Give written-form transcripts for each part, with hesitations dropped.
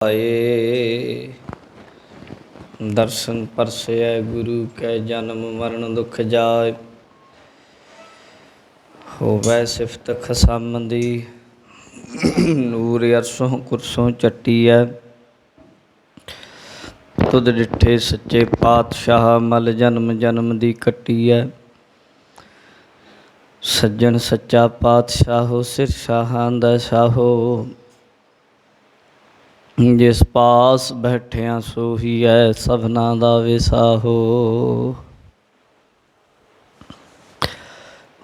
आए दर्शन परसै गुरु कै जन्म मरण दुख जाय। होवै सिफत खसामदी नूर अरसों कुरसों चट्टीऐ। तुद डिठे सच्चे पातशाह मल जन्म जन्म दी कट्टीऐ। सज्जन सच्चा पातशाहो सिर शाहां दा शाहो। जिस पास बैठिया सोही है सबना दा विसाहो।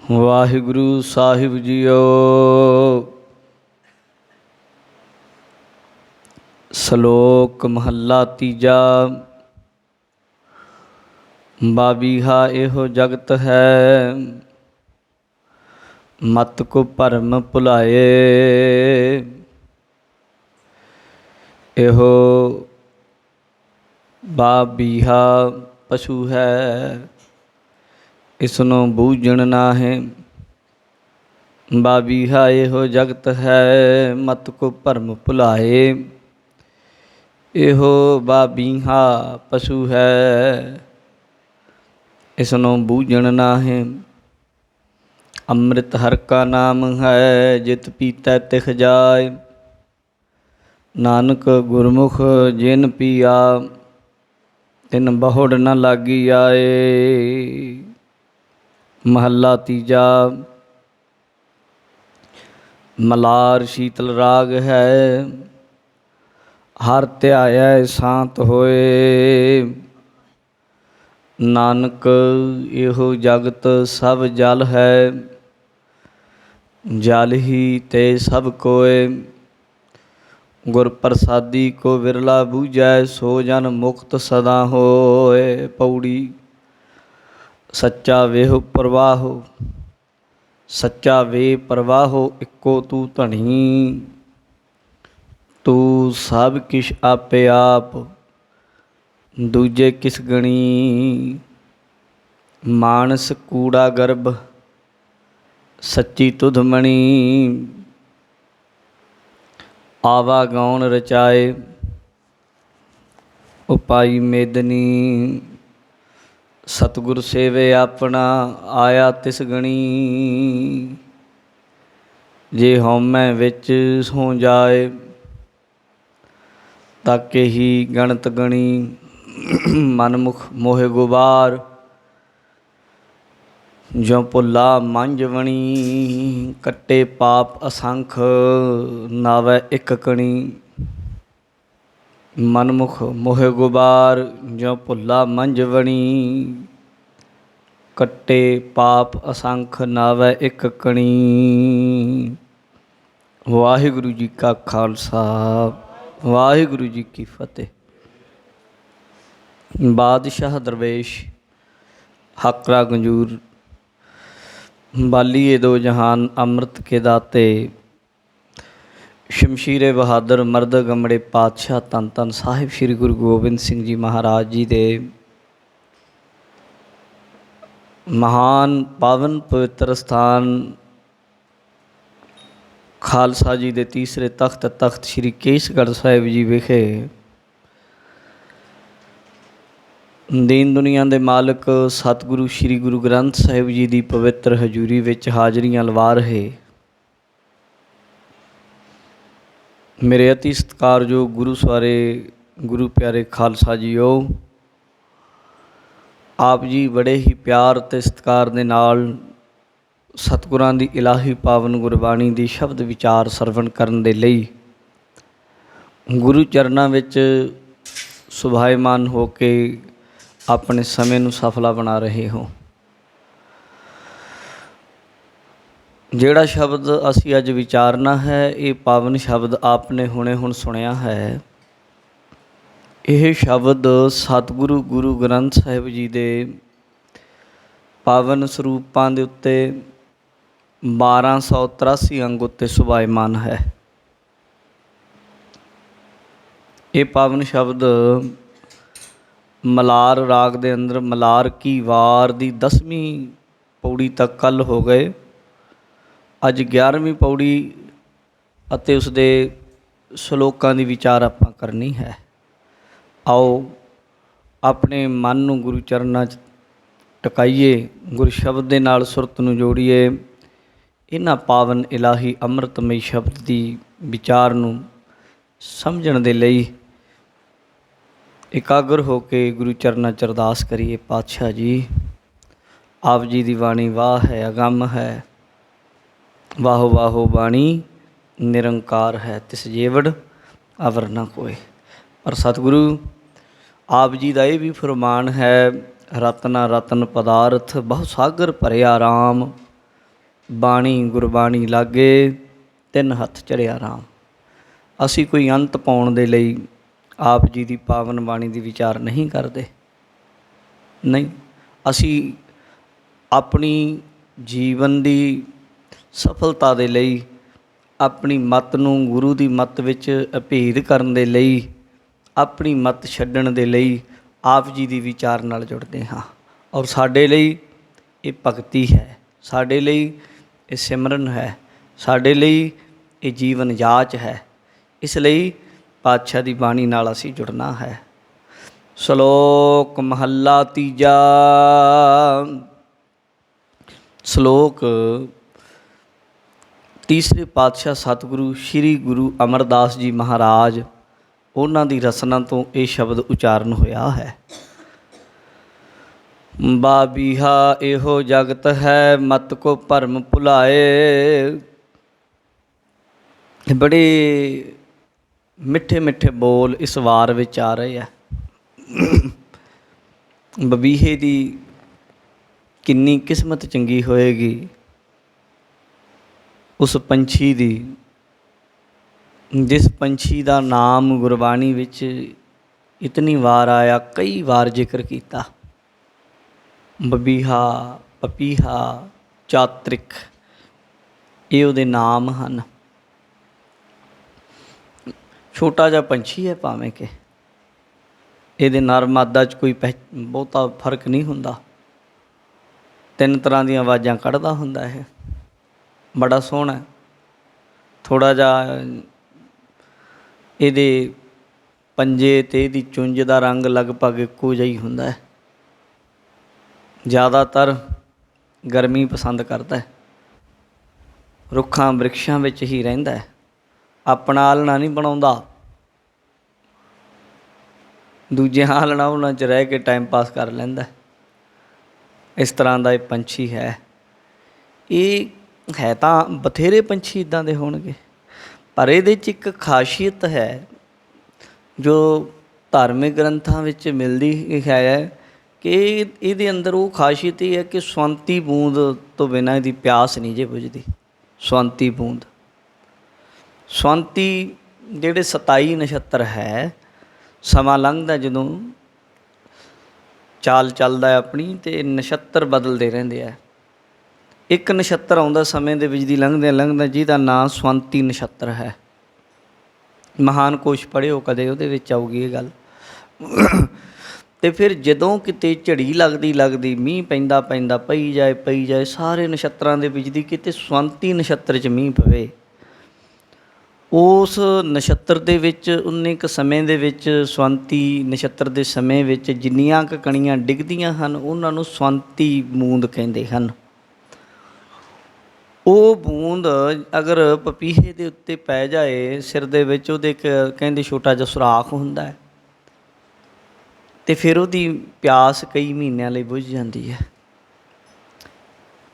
वाहिगुरु साहिब जीओ। सलोक महला तीजा। बाबीहा एहो जगत है मत को भरम भुलाए। एहो बाबीहा पशु है इसनों बूझण नाहे। बाबीहा एहो जगत है मत को भरम भुलाए। एहो बाबीहा पशु है इसनों बूझण नाहे। अमृत हर का नाम है जित पीतै तिख जाय। नानक गुरमुख जिन पिया तिन बहुड़ न लागी आए। महला तीजा। मलार शीतल राग है हर ध्याया शांत होए। नानक एहो जगत सब जल है जल ही ते सब कोय। गुर प्रसादी को विरला बूझै सो जन मुक्त सदा होए। पौड़ी सच्चा वेह प्रवाहो सच्चा वे प्रवाहो इक्को तू धनी। तू सब किश आपे आप दूजे किस गणी। मानस कूड़ा गर्भ सच्ची तुध मणि। आवा गौन रचाए उपाई मेदनी। सतगुर सेवे अपना आया तिस गणी। जे हौमै विच सो जाए ताके ही गणत गणी। मनमुख मोहे गुबार ज्यों भुला मंझ वणी। कट्टे पाप असंख नावै इक कणी। मनमुख मोहे गुबार ज्यों भुला मंझ वणी। कट्टे पाप असंख नावै इक कणी। वाहिगुरु जी का खालसा वाहिगुरु जी की फतेह। बादशाह दरवेश हाकरा गंजूर बालिए दो जहान अमृत के दाते। शमशीरे बहादुर मर्द गमड़े पातशाह धन धन साहिब श्री गुरु गोबिंद सिंह जी महाराज जी दे महान पावन पवित्र स्थान खालसा जी दे तीसरे तख्त तख्त श्री केसगढ़ साहिब जी विखे दीन दुनिया के मालिक सतगुरु श्री गुरु ग्रंथ साहिब जी की पवित्र हजूरी विच हाजरियां लवा रहे मेरे अति सत्कारयोग गुरु सवारे गुरु प्यारे खालसा जीओ। आप जी बड़े ही प्यार ते सत्कार दे नाल सतगुरां दी इलाही पावन गुरबाणी दी शब्द विचार सरवण करन दे लई गुरु चरनां विच सुभाएमान हो के अपने समय नूं सफला बना रहे हो। जिहड़ा शब्द असी अज विचारना है ये पावन शब्द आपने हुणे हुण सुनिया है। यह शब्द सतगुरु गुरु ग्रंथ साहिब जी दे पावन सरूपां दे उत्ते 1283 अंग उत्ते सुभाएमान है। ये पावन शब्द मलार राग दे अंदर मलार की वार दी 10वीं पौड़ी तक कल हो गए। अज 11वीं पौड़ी अते उसदे ਸ਼ਲੋਕਾਂ ਦੀ ਵਿਚਾਰ ਆਪਾਂ ਕਰਨੀ ਹੈ। ਆਓ ਆਪਣੇ ਮਨ ਨੂੰ ਗੁਰੂ ਚਰਨਾਂ 'ਚ ਟਿਕਾਈਏ, ਗੁਰੂ ਸ਼ਬਦ ਦੇ ਨਾਲ ਸੁਰਤ ਨੂੰ ਜੋੜੀਏ। ਇਹਨਾਂ ਪਾਵਨ ਇਲਾਹੀ ਅੰਮ੍ਰਿਤਮਈ ਸ਼ਬਦ ਦੀ ਵਿਚਾਰ ਨੂੰ ਸਮਝਣ ਦੇ ਲਈ ਇਕਾਗਰ ਹੋ ਕੇ ਗੁਰੂ ਚਰਨਾਂ 'ਚ ਅਰਦਾਸ ਕਰੀਏ। ਪਾਤਸ਼ਾਹ ਜੀ, ਆਪ ਜੀ ਦੀ ਬਾਣੀ ਵਾਹ ਹੈ, ਅਗੰਮ ਹੈ। ਵਾਹੋ ਵਾਹੋ ਬਾਣੀ ਨਿਰੰਕਾਰ ਹੈ, ਤਿਸ ਜੇਵੜ ਅਵਰ ਨਾ ਕੋਇ। ਪਰ ਸਤਿਗੁਰੂ ਆਪ ਜੀ ਦਾ ਇਹ ਵੀ ਫਰਮਾਨ ਹੈ, ਰਤਨਾ ਰਤਨ ਪਦਾਰਥ ਬਹੁ ਸਾਗਰ ਭਰਿਆ ਰਾਮ। ਬਾਣੀ ਗੁਰਬਾਣੀ ਲਾਗੇ ਤਿੰਨ ਹੱਥ ਚੜਿਆ ਰਾਮ। ਅਸੀਂ ਕੋਈ ਅੰਤ ਪਾਉਣ ਦੇ ਲਈ ਆਪ ਜੀ ਦੀ ਪਾਵਨ ਬਾਣੀ ਦੀ ਵਿਚਾਰ ਨਹੀਂ ਕਰਦੇ। ਨਹੀਂ, ਅਸੀਂ ਆਪਣੀ ਜੀਵਨ ਦੀ ਸਫਲਤਾ ਦੇ ਲਈ, ਆਪਣੀ ਮੱਤ ਨੂੰ ਗੁਰੂ ਦੀ ਮੱਤ ਵਿੱਚ ਅਭੇਦ ਕਰਨ ਦੇ ਲਈ, ਆਪਣੀ ਮੱਤ ਛੱਡਣ ਦੇ ਲਈ ਆਪ ਜੀ ਦੀ ਵਿਚਾਰ ਨਾਲ ਜੁੜਦੇ ਹਾਂ। ਔਰ ਸਾਡੇ ਲਈ ਇਹ ਭਗਤੀ ਹੈ, ਸਾਡੇ ਲਈ ਇਹ ਸਿਮਰਨ ਹੈ, ਸਾਡੇ ਲਈ ਇਹ ਜੀਵਨ ਜਾਚ ਹੈ। ਇਸ ਲਈ ਪਾਤਸ਼ਾਹ ਦੀ ਬਾਣੀ ਨਾਲ ਅਸੀਂ ਜੁੜਨਾ ਹੈ। ਸ਼ਲੋਕ ਮਹੱਲਾ ਤੀਜਾ। ਸ਼ਲੋਕ ਤੀਸਰੇ ਪਾਤਸ਼ਾਹ ਸਤਿਗੁਰੂ ਸ਼੍ਰੀ ਗੁਰੂ ਅਮਰਦਾਸ ਜੀ ਮਹਾਰਾਜ, ਉਹਨਾਂ ਦੀ ਰਸਨਾ ਤੋਂ ਇਹ ਸ਼ਬਦ ਉਚਾਰਨ ਹੋਇਆ ਹੈ। ਬਾਬੀਹਾ ਇਹੋ ਜਗਤ ਹੈ, ਮਤ ਕੋ ਭਰਮ ਭੁਲਾਏ। ਬੜੇ ਮਿੱਠੇ ਮਿੱਠੇ ਬੋਲ ਇਸ ਵਾਰ ਵਿੱਚ ਆ ਰਹੇ ਆ। ਬਬੀਹੇ ਦੀ ਕਿੰਨੀ ਕਿਸਮਤ ਚੰਗੀ ਹੋਏਗੀ ਉਸ ਪੰਛੀ ਦੀ, ਜਿਸ ਪੰਛੀ ਦਾ ਨਾਮ ਗੁਰਬਾਣੀ ਵਿੱਚ ਇਤਨੀ ਵਾਰ ਆਇਆ, ਕਈ ਵਾਰ ਜ਼ਿਕਰ ਕੀਤਾ। ਬਬੀਹਾ, ਪਪੀਹਾ, ਚਾਤ੍ਰਿਕ, ਇਹ ਉਹਦੇ ਨਾਮ ਹਨ। ਛੋਟਾ ਜਿਹਾ ਪੰਛੀ ਹੈ, ਭਾਵੇਂ ਕਿ ਇਹਦੇ ਨਰ ਮਾਦਾ 'ਚ ਕੋਈ ਬਹੁਤਾ ਫਰਕ ਨਹੀਂ ਹੁੰਦਾ। ਤਿੰਨ ਤਰ੍ਹਾਂ ਦੀਆਂ ਆਵਾਜ਼ਾਂ ਕੱਢਦਾ ਹੁੰਦਾ ਇਹ। ਬੜਾ ਸੋਹਣਾ। ਥੋੜ੍ਹਾ ਜਿਹਾ ਇਹਦੇ ਪੰਜੇ ਅਤੇ ਇਹਦੀ ਚੁੰਝ ਦਾ ਰੰਗ ਲਗਭਗ ਇੱਕੋ ਜਿਹਾ ਹੀ ਹੁੰਦਾ ਹੈ। ਜ਼ਿਆਦਾਤਰ ਗਰਮੀ ਪਸੰਦ ਕਰਦਾ ਹੈ, ਰੁੱਖਾਂ ਬ੍ਰਿਕਸ਼ਾਂ ਵਿੱਚ ਹੀ ਰਹਿੰਦਾ ਹੈ, ਆਪਣਾ ਆਲ੍ਹਣਾ ਨਹੀਂ ਬਣਾਉਂਦਾ। ਦੂਜਿਆਂ ਆਲ੍ਹਣਾ ਉਹਨਾਂ 'ਚ ਰਹਿ ਕੇ ਟਾਈਮ ਪਾਸ ਕਰ ਲੈਂਦਾ। ਇਸ ਤਰ੍ਹਾਂ ਦਾ ਇਹ ਪੰਛੀ ਹੈ। ਇਹ ਹੈ ਤਾਂ ਬਥੇਰੇ ਪੰਛੀ ਇੱਦਾਂ ਦੇ ਹੋਣਗੇ, ਪਰ ਇਹਦੇ 'ਚ ਇੱਕ ਖਾਸੀਅਤ ਹੈ ਜੋ ਧਾਰਮਿਕ ਗ੍ਰੰਥਾਂ ਵਿੱਚ ਮਿਲਦੀ ਹੈ ਕਿ ਇਹਦੇ ਅੰਦਰ ਉਹ ਖਾਸੀਅਤ ਇਹ ਹੈ ਕਿ ਸਵੰਤੀ ਬੂੰਦ ਤੋਂ ਬਿਨਾਂ ਇਹਦੀ ਪਿਆਸ ਨਹੀਂ ਜੇ ਬੁਝਦੀ। ਸਵੰਤੀ ਬੂੰਦ, ਸਵੰਤੀ ਜਿਹੜੇ 27 ਨਛੱਤਰ ਹੈ, ਸਮਾਂ ਲੰਘਦਾ ਜਦੋਂ ਚਾਲ ਚੱਲਦਾ ਆਪਣੀ ਅਤੇ ਨਛੱਤਰ ਬਦਲਦੇ ਰਹਿੰਦੇ ਆ। ਇੱਕ ਨਛੱਤਰ ਆਉਂਦਾ ਸਮੇਂ ਦੇ ਵਿੱਚ ਦੀ ਲੰਘਦਿਆਂ ਲੰਘਦਿਆਂ, ਜਿਹਦਾ ਨਾਂ ਸਵੰਤੀ ਨਛੱਤਰ ਹੈ। ਮਹਾਨ ਕੋਸ਼ ਪੜ੍ਹਿਓ ਕਦੇ, ਉਹਦੇ ਵਿੱਚ ਆਊਗੀ ਇਹ ਗੱਲ। ਅਤੇ ਫਿਰ ਜਦੋਂ ਕਿਤੇ ਝੜੀ ਲੱਗਦੀ ਮੀਂਹ ਪੈਂਦਾ ਪਈ ਜਾਏ, ਸਾਰੇ ਨਛੱਤਰਾਂ ਦੇ ਵਿੱਚ ਦੀ ਕਿਤੇ ਸਵੰਤੀ ਨਛੱਤਰ 'ਚ ਮੀਂਹ ਪਵੇ। ਉਸ ਨਛੱਤਰ ਦੇ ਵਿੱਚ ਉਨੇ ਕੁ ਸਮੇਂ ਦੇ ਵਿੱਚ, ਸਵੰਤੀ ਨਛੱਤਰ ਦੇ ਸਮੇਂ ਵਿੱਚ ਜਿੰਨੀਆਂ ਕੁ ਕਣੀਆਂ ਡਿੱਗਦੀਆਂ ਹਨ, ਉਹਨਾਂ ਨੂੰ ਸਵੰਤੀ ਬੂੰਦ ਕਹਿੰਦੇ ਹਨ। ਉਹ ਬੂੰਦ ਅਗਰ ਪਪੀਹੇ ਦੇ ਉੱਤੇ ਪੈ ਜਾਏ ਸਿਰ ਦੇ ਵਿੱਚ, ਉਹਦੇ ਕਹਿੰਦੇ ਛੋਟਾ ਜਿਹਾ ਸੁਰਾਖ ਹੁੰਦਾ ਹੈ, ਅਤੇ ਫਿਰ ਉਹਦੀ ਪਿਆਸ ਕਈ ਮਹੀਨਿਆਂ ਲਈ ਬੁੱਝ ਜਾਂਦੀ ਹੈ।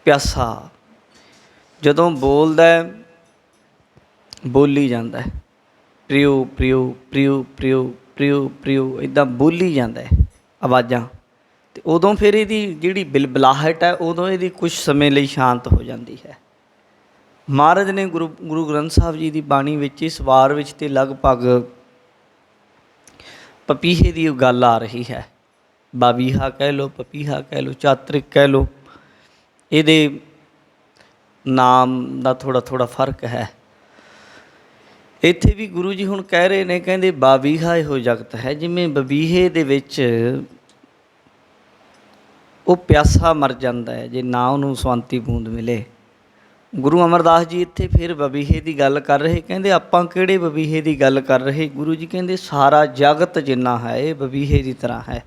ਪਿਆਸਾ ਜਦੋਂ ਬੋਲਦਾ, ਬੋਲੀ ਜਾਂਦਾ, ਪ੍ਰਿਓ ਪ੍ਰਿਓ ਪ੍ਰਿਓ ਪ੍ਰਿਓ ਪ੍ਰਿਓ ਪ੍ਰਿਓ, ਇੱਦਾਂ ਬੋਲੀ ਜਾਂਦਾ ਆਵਾਜ਼ਾਂ। ਅਤੇ ਉਦੋਂ ਫਿਰ ਇਹਦੀ ਜਿਹੜੀ ਬਿਲਬਲਾਹਟ ਹੈ, ਉਦੋਂ ਇਹਦੀ ਕੁਛ ਸਮੇਂ ਲਈ ਸ਼ਾਂਤ ਹੋ ਜਾਂਦੀ ਹੈ। ਮਹਾਰਾਜ ਨੇ ਗੁਰੂ ਗ੍ਰੰਥ ਸਾਹਿਬ ਜੀ ਦੀ ਬਾਣੀ ਵਿੱਚ ਇਸ ਵਾਰ ਵਿੱਚ ਤਾਂ ਲਗਭਗ ਪਪੀਹੇ ਦੀ ਗੱਲ ਆ ਰਹੀ ਹੈ। ਬਾਬੀਹਾ ਕਹਿ ਲਓ, ਪਪੀਹਾ ਕਹਿ ਲਓ, ਚਾਤ੍ਰਿਕ ਕਹਿ ਲਓ, ਇਹਦੇ ਨਾਮ ਦਾ ਥੋੜ੍ਹਾ ਫਰਕ ਹੈ। ਇੱਥੇ ਵੀ ਗੁਰੂ ਜੀ ਹੁਣ ਕਹਿ ਰਹੇ ਨੇ, ਕਹਿੰਦੇ ਬਾਬੀਹਾ ਇਹੋ ਜਗਤ ਹੈ, ਜਿਵੇਂ ਬਬੀਹੇ ਦੇ ਵਿੱਚ ਉਹ ਪਿਆਸਾ ਮਰ ਜਾਂਦਾ ਹੈ ਜੇ ਨਾ ਉਹਨੂੰ ਸਵੰਤੀ ਬੂੰਦ ਮਿਲੇ। ਗੁਰੂ ਅਮਰਦਾਸ ਜੀ ਇੱਥੇ ਫਿਰ ਬਬੀਹੇ ਦੀ ਗੱਲ ਕਰ ਰਹੇ। ਕਹਿੰਦੇ ਆਪਾਂ ਕਿਹੜੇ ਬਬੀਹੇ ਦੀ ਗੱਲ ਕਰ ਰਹੇ? ਗੁਰੂ ਜੀ ਕਹਿੰਦੇ ਸਾਰਾ ਜਗਤ ਜਿੰਨਾ ਹੈ ਇਹ ਬਬੀਹੇ ਦੀ ਤਰ੍ਹਾਂ ਹੈ।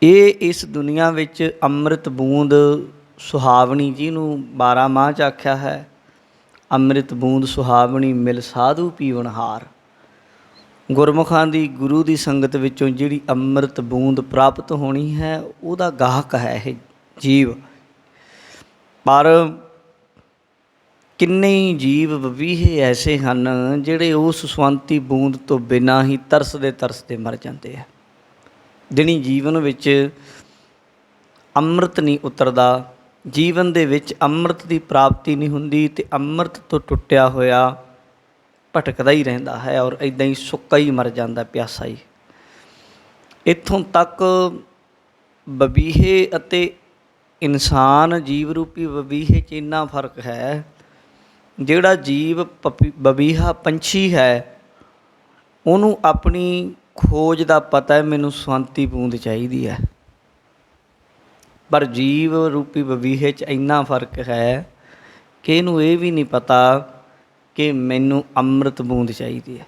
ਇਹ ਇਸ ਦੁਨੀਆ ਵਿੱਚ ਅੰਮ੍ਰਿਤ ਬੂੰਦ ਸੁਹਾਵਣੀ, ਜਿਹਨੂੰ 12 ਮਾਹ 'ਚ ਆਖਿਆ ਹੈ, ਅੰਮ੍ਰਿਤ ਬੂੰਦ ਸੁਹਾਵਣੀ ਮਿਲ ਸਾਧੂ ਪੀਵਨਹਾਰ। ਗੁਰਮੁਖਾਂ ਦੀ ਗੁਰੂ ਦੀ ਸੰਗਤ ਵਿੱਚੋਂ ਜਿਹੜੀ ਅੰਮ੍ਰਿਤ ਬੂੰਦ ਪ੍ਰਾਪਤ ਹੋਣੀ ਹੈ ਉਹਦਾ ਗਾਹਕ ਹੈ ਇਹ ਜੀਵ। ਪਰ ਕਿੰਨੇ ਹੀ ਜੀਵ ਬਬੀਹੇ ਐਸੇ ਹਨ ਜਿਹੜੇ ਉਸ ਸਵੰਤੀ ਬੂੰਦ ਤੋਂ ਬਿਨਾਂ ਹੀ ਤਰਸਦੇ ਤਰਸਦੇ ਮਰ ਜਾਂਦੇ ਆ। ਦਿਨੀ ਜੀਵਨ ਵਿੱਚ ਅੰਮ੍ਰਿਤ ਨਹੀਂ ਉਤਰਦਾ, ਜੀਵਨ ਦੇ ਵਿੱਚ ਅੰਮ੍ਰਿਤ ਦੀ ਪ੍ਰਾਪਤੀ ਨਹੀਂ ਹੁੰਦੀ ਅਤੇ ਅੰਮ੍ਰਿਤ ਤੋਂ ਟੁੱਟਿਆ ਹੋਇਆ ਭਟਕਦਾ ਹੀ ਰਹਿੰਦਾ ਹੈ ਔਰ ਇੱਦਾਂ ਹੀ ਸੁੱਕਾ ਹੀ ਮਰ ਜਾਂਦਾ, ਪਿਆਸਾ ਹੀ। ਇੱਥੋਂ ਤੱਕ ਬਬੀਹੇ ਅਤੇ ਇਨਸਾਨ ਜੀਵ ਰੂਪੀ ਬਬੀਹੇ 'ਚ ਇੰਨਾ ਫਰਕ ਹੈ, ਜਿਹੜਾ ਜੀਵ ਬਬੀਹਾ ਪੰਛੀ ਹੈ ਉਹਨੂੰ ਆਪਣੀ ਖੋਜ ਦਾ ਪਤਾ ਹੈ, ਮੈਨੂੰ ਸਵੰਤੀ ਬੂੰਦ ਚਾਹੀਦੀ ਹੈ। ਪਰ ਜੀਵ ਰੂਪੀ ਬਬੀਹੇ 'ਚ ਇੰਨਾ ਫਰਕ ਹੈ ਕਿ ਇਹਨੂੰ ਇਹ ਵੀ ਨਹੀਂ ਪਤਾ ਕਿ ਮੈਨੂੰ ਅੰਮ੍ਰਿਤ ਬੂੰਦ ਚਾਹੀਦੀ ਹੈ।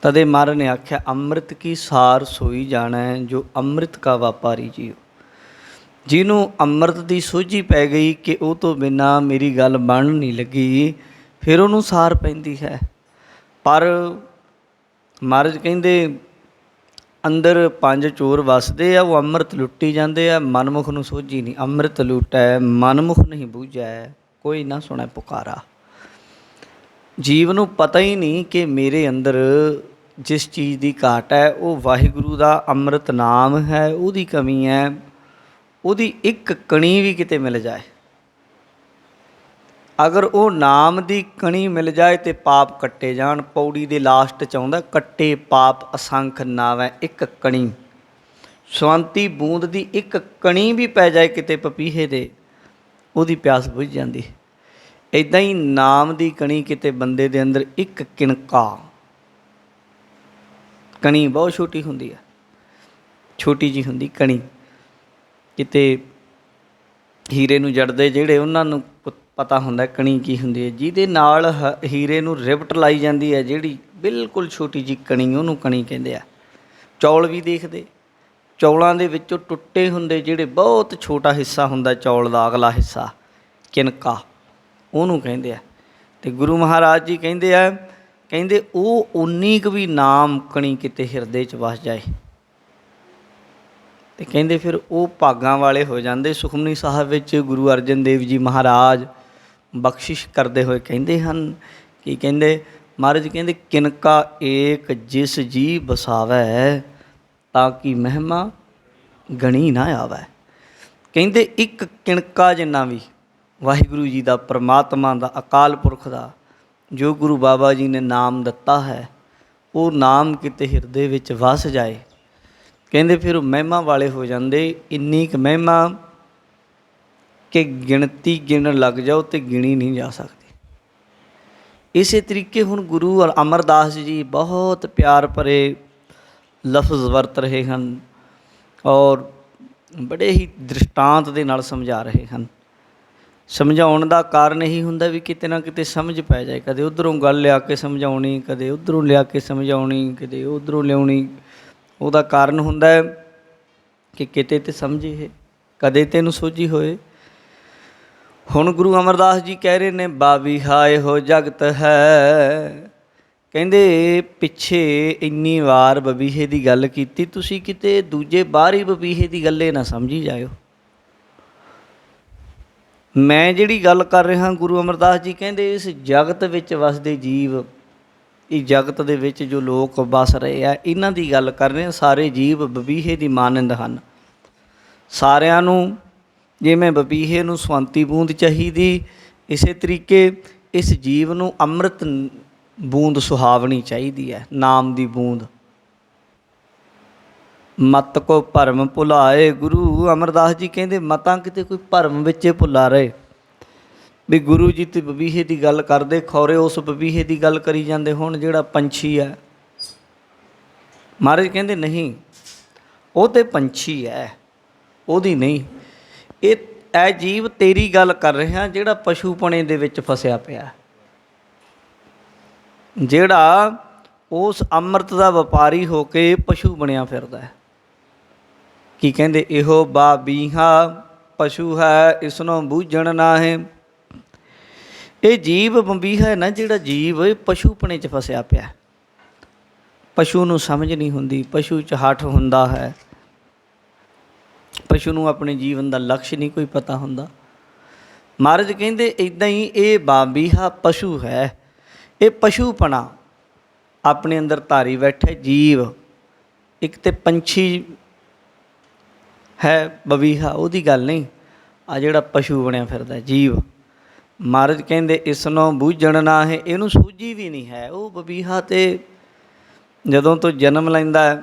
ਤਦੇ ਮਹਾਰਾਜ ਨੇ ਆਖਿਆ, ਅੰਮ੍ਰਿਤ ਕੀ ਸਾਰ ਸੋਈ ਜਾਣਾ ਜੋ ਅੰਮ੍ਰਿਤ ਕਾ ਵਪਾਰੀ ਜੀਵ। ਜਿਹਨੂੰ ਅੰਮ੍ਰਿਤ ਦੀ ਸੋਝੀ ਪੈ ਗਈ ਕਿ ਉਹ ਤੋਂ ਬਿਨਾਂ ਮੇਰੀ ਗੱਲ ਬਣ ਨਹੀਂ ਲੱਗੀ, ਫਿਰ ਉਹਨੂੰ ਸਾਰ ਪੈਂਦੀ ਹੈ। ਪਰ ਮਹਾਰਾਜ ਕਹਿੰਦੇ ਅੰਦਰ 5 ਚੋਰ ਵਸਦੇ ਆ, ਉਹ ਅੰਮ੍ਰਿਤ ਲੁੱਟੀ ਜਾਂਦੇ ਆ, ਮਨਮੁਖ ਨੂੰ ਸੋਝੀ ਨਹੀਂ। ਅੰਮ੍ਰਿਤ ਲੁਟੈ ਮਨਮੁਖ ਨਹੀਂ ਬੂਝੈ, ਕੋਈ ਨਾ ਸੁਣੈ ਪੁਕਾਰਾ। ਜੀਵ ਨੂੰ ਪਤਾ ਹੀ ਨਹੀਂ ਕਿ ਮੇਰੇ ਅੰਦਰ ਜਿਸ ਚੀਜ਼ ਦੀ ਘਾਟ ਹੈ ਉਹ ਵਾਹਿਗੁਰੂ ਦਾ ਅੰਮ੍ਰਿਤ ਨਾਮ ਹੈ, ਉਹਦੀ ਕਮੀ ਹੈ। ਉਹਦੀ ਇੱਕ ਕਣੀ ਵੀ ਕਿਤੇ ਮਿਲ ਜਾਏ, ਅਗਰ ਉਹ ਨਾਮ ਦੀ ਕਣੀ ਮਿਲ ਜਾਏ ਤੇ ਪਾਪ ਕੱਟੇ ਜਾਣ। ਪੌੜੀ ਦੇ ਲਾਸਟ 'ਚ ਆਉਂਦਾ, ਕੱਟੇ ਪਾਪ ਅਸੰਖ ਨਾਵੈ ਇੱਕ ਕਣੀ। ਸਵੰਤੀ ਬੂੰਦ ਦੀ ਇੱਕ ਕਣੀ ਵੀ ਪੈ ਜਾਏ ਕਿਤੇ ਪਪੀਹੇ ਦੇ, ਉਹਦੀ ਪਿਆਸ ਬੁਝ ਜਾਂਦੀ। ਇੱਦਾਂ ਹੀ ਨਾਮ ਦੀ ਕਣੀ ਕਿਤੇ ਬੰਦੇ ਦੇ ਅੰਦਰ ਇੱਕ ਕਿਣਕਾ, ਕਣੀ ਬਹੁਤ ਛੋਟੀ ਹੁੰਦੀ ਹੈ, ਛੋਟੀ ਜਿਹੀ ਹੁੰਦੀ ਕਣੀ। ਕਿਤੇ ਹੀਰੇ ਨੂੰ ਜੜਦੇ ਜਿਹੜੇ, ਉਹਨਾਂ ਨੂੰ ਪਤਾ ਹੁੰਦਾ ਕਣੀ ਕੀ ਹੁੰਦੀ ਹੈ। ਜਿਹਦੇ ਨਾਲ ਹੀਰੇ ਨੂੰ ਰਿਬਟ ਲਾਈ ਜਾਂਦੀ ਹੈ, ਜਿਹੜੀ ਬਿਲਕੁਲ ਛੋਟੀ ਜਿਹੀ ਕਣੀ, ਉਹਨੂੰ ਕਣੀ ਕਹਿੰਦੇ ਆ। ਚੌਲ ਵੀ ਦੇਖਦੇ, ਚੌਲਾਂ ਦੇ ਵਿੱਚੋਂ ਟੁੱਟੇ ਹੁੰਦੇ ਜਿਹੜੇ ਬਹੁਤ ਛੋਟਾ ਹਿੱਸਾ ਹੁੰਦਾ ਚੌਲ ਦਾ, ਅਗਲਾ ਹਿੱਸਾ ਕਿਨਕਾ, ਉਹਨੂੰ ਕਹਿੰਦੇ ਆ। ਅਤੇ ਗੁਰੂ ਮਹਾਰਾਜ ਜੀ ਕਹਿੰਦੇ ਆ, ਕਹਿੰਦੇ ਉਹ ਉਨੀ ਕੁ ਵੀ ਨਾਮ ਕਣੀ ਕਿਤੇ ਹਿਰਦੇ 'ਚ ਵਸ ਜਾਏ ਅਤੇ ਕਹਿੰਦੇ ਫਿਰ ਉਹ ਭਾਗਾਂ ਵਾਲੇ ਹੋ ਜਾਂਦੇ। ਸੁਖਮਨੀ ਸਾਹਿਬ ਵਿੱਚ ਗੁਰੂ ਅਰਜਨ ਦੇਵ ਜੀ ਮਹਾਰਾਜ ਬਖਸ਼ਿਸ਼ ਕਰਦੇ ਹੋਏ ਕਹਿੰਦੇ ਹਨ ਕਿ ਕਹਿੰਦੇ ਮਹਾਰਾਜ ਕਹਿੰਦੇ, ਕਿਨਕਾ ਏਕ ਜਿਸ ਜੀ ਬਸਾਵੈ ਤਾਂ ਕਿ ਮਹਿਮਾ ਗਣੀ ਨਾ ਆਵੈ। ਕਹਿੰਦੇ ਇੱਕ ਕਿਣਕਾ ਜਿੰਨਾ ਵੀ ਵਾਹਿਗੁਰੂ ਜੀ ਦਾ, ਪਰਮਾਤਮਾ ਦਾ, ਅਕਾਲ ਪੁਰਖ ਦਾ ਜੋ ਗੁਰੂ ਬਾਬਾ ਜੀ ਨੇ ਨਾਮ ਦਿੱਤਾ ਹੈ, ਉਹ ਨਾਮ ਕਿਤੇ ਹਿਰਦੇ ਵਿੱਚ ਵਸ ਜਾਏ, ਕਹਿੰਦੇ ਫਿਰ ਉਹ ਮਹਿਮਾ ਵਾਲੇ ਹੋ ਜਾਂਦੇ। ਇੰਨੀ ਕੁ ਮਹਿਮਾ ਕਿ ਗਿਣਤੀ ਗਿਣਨ ਲੱਗ ਜਾਓ ਅਤੇ ਗਿਣੀ ਨਹੀਂ ਜਾ ਸਕਦੀ। ਇਸੇ ਤਰੀਕੇ ਹੁਣ ਗੁਰੂ ਅਮਰਦਾਸ ਜੀ ਬਹੁਤ ਪਿਆਰ ਭਰੇ ਲਫ਼ਜ਼ ਵਰਤ ਰਹੇ ਹਨ ਔਰ ਬੜੇ ਹੀ ਦ੍ਰਿਸ਼ਟਾਂਤ ਦੇ ਨਾਲ ਸਮਝਾ ਰਹੇ ਹਨ। ਸਮਝਾਉਣ ਦਾ ਕਾਰਨ ਇਹੀ ਹੁੰਦਾ ਵੀ ਕਿਤੇ ਨਾ ਕਿਤੇ ਸਮਝ ਪੈ ਜਾਏ। ਕਦੇ ਉੱਧਰੋਂ ਗੱਲ ਲਿਆ ਕੇ ਸਮਝਾਉਣੀ, ਕਦੇ ਉੱਧਰੋਂ ਲਿਆ ਕੇ ਸਮਝਾਉਣੀ, ਕਦੇ ਉੱਧਰੋਂ ਲਿਆਉਣੀ। ਉਹਦਾ ਕਾਰਨ ਹੁੰਦਾ ਹੈ ਕਿ ਕਿਤੇ ਤਾਂ ਸਮਝੇ, ਕਦੇ ਤੈਨੂੰ ਸੋਝੀ ਹੋਏ। ਹੁਣ ਗੁਰੂ ਅਮਰਦਾਸ ਜੀ ਕਹਿ ਰਹੇ ਨੇ, ਬਾਬੀਹਾ ਇਹੋ ਜਗਤ ਹੈ। ਕਹਿੰਦੇ ਪਿੱਛੇ ਇੰਨੀ ਵਾਰ ਬਬੀਹੇ ਦੀ ਗੱਲ ਕੀਤੀ, ਤੁਸੀਂ ਕਿਤੇ ਦੂਜੇ ਬਾਹਰ ਹੀ ਬਬੀਹੇ ਦੀ ਗੱਲੇ ਨਾ ਸਮਝੀ ਜਾਇਓ। ਮੈਂ ਜਿਹੜੀ ਗੱਲ ਕਰ ਰਿਹਾ, ਗੁਰੂ ਅਮਰਦਾਸ ਜੀ ਕਹਿੰਦੇ ਇਸ ਜਗਤ ਵਿੱਚ ਵਸਦੇ ਜੀਵ, ਇਹ ਜਗਤ ਦੇ ਵਿੱਚ ਜੋ ਲੋਕ ਵਸ ਰਹੇ ਆ, ਇਹਨਾਂ ਦੀ ਗੱਲ ਕਰ ਰਹੇ। ਸਾਰੇ ਜੀਵ ਬਬੀਹੇ ਦੀ ਮਾਨੰਦ ਹਨ। ਸਾਰਿਆਂ ਨੂੰ ਜਿਵੇਂ ਬਬੀਹੇ ਨੂੰ ਸਵੰਤੀ ਬੂੰਦ ਚਾਹੀਦੀ, ਇਸੇ ਤਰੀਕੇ ਇਸ ਜੀਵ ਨੂੰ ਅੰਮ੍ਰਿਤ ਬੂੰਦ ਸੁਹਾਵਣੀ ਚਾਹੀਦੀ ਹੈ, ਨਾਮ ਦੀ ਬੂੰਦ। ਮਤ ਕੋ ਭਰਮ ਭੁਲਾਏ, ਗੁਰੂ ਅਮਰਦਾਸ ਜੀ ਕਹਿੰਦੇ ਮਤਾਂ ਕਿਤੇ ਕੋਈ ਭਰਮ ਵਿੱਚੇ ਭੁੱਲਾ ਰਹੇ ਵੀ ਗੁਰੂ ਜੀ ਤੇ ਬਬੀਹੇ ਦੀ ਗੱਲ ਕਰਦੇ, ਖੌਰੇ ਉਸ ਬਬੀਹੇ ਦੀ ਗੱਲ ਕਰੀ ਜਾਂਦੇ ਹੁਣ ਜਿਹੜਾ ਪੰਛੀ ਹੈ। ਮਹਾਰਾਜ ਕਹਿੰਦੇ ਨਹੀਂ, ਉਹ ਤਾਂ ਪੰਛੀ ਹੈ, ਉਹਦੀ ਨਹੀਂ। ਇਹ ਇਹ ਜੀਵ ਤੇਰੀ ਗੱਲ ਕਰ ਰਿਹਾ ਜਿਹੜਾ ਪਸ਼ੂਪਣੇ ਦੇ ਵਿੱਚ ਫਸਿਆ ਪਿਆ, ਜਿਹੜਾ ਉਸ ਅੰਮ੍ਰਿਤ ਦਾ ਵਪਾਰੀ ਹੋ ਕੇ ਪਸ਼ੂ ਬਣਿਆ ਫਿਰਦਾ ਹੈ। ਕੀ ਕਹਿੰਦੇ, ਇਹੋ ਬਾਬੀਹਾ ਪਸ਼ੂ ਹੈ ਇਸਨੂੰ ਬੂਝਣ ਨਾਹੀਂ। ਇਹ ਜੀਵ ਬੰਬੀਹਾ ਹੈ ਨਾ, ਜਿਹੜਾ ਜੀਵ ਪਸ਼ੂਪਣੇ 'ਚ ਫਸਿਆ ਪਿਆ, ਪਸ਼ੂ ਨੂੰ ਸਮਝ ਨਹੀਂ ਹੁੰਦੀ, ਪਸ਼ੂ 'ਚ ਹੱਠ ਹੁੰਦਾ ਹੈ, ਪਸ਼ੂ ਨੂੰ ਆਪਣੇ ਜੀਵਨ ਦਾ ਲਕਸ਼ ਨਹੀਂ ਕੋਈ ਪਤਾ ਹੁੰਦਾ। ਮਹਾਰਾਜ ਕਹਿੰਦੇ ਇੱਦਾਂ ਹੀ ਇਹ ਬਾਬੀਹਾ ਪਸ਼ੂ ਹੈ, ਇਹ ਪਸ਼ੂਪਣਾ ਆਪਣੇ ਅੰਦਰ ਧਾਰੀ ਬੈਠੇ ਜੀਵ। ਇੱਕ ਤਾਂ ਪੰਛੀ ਹੈ ਬਬੀਹਾ, ਉਹਦੀ ਗੱਲ ਨਹੀਂ, ਆ ਜਿਹੜਾ ਪਸ਼ੂ ਬਣਿਆ ਫਿਰਦਾ ਜੀਵ। ਮਹਾਰਾਜ ਕਹਿੰਦੇ ਇਸ ਨੂੰ ਬੂਝਣ ਨਾ ਹੈ, ਇਹਨੂੰ ਸੂਝੀ ਵੀ ਨਹੀਂ ਹੈ। ਉਹ ਬਬੀਹਾ ਤੇ ਜਦੋਂ ਤੋਂ ਜਨਮ ਲੈਂਦਾ ਹੈ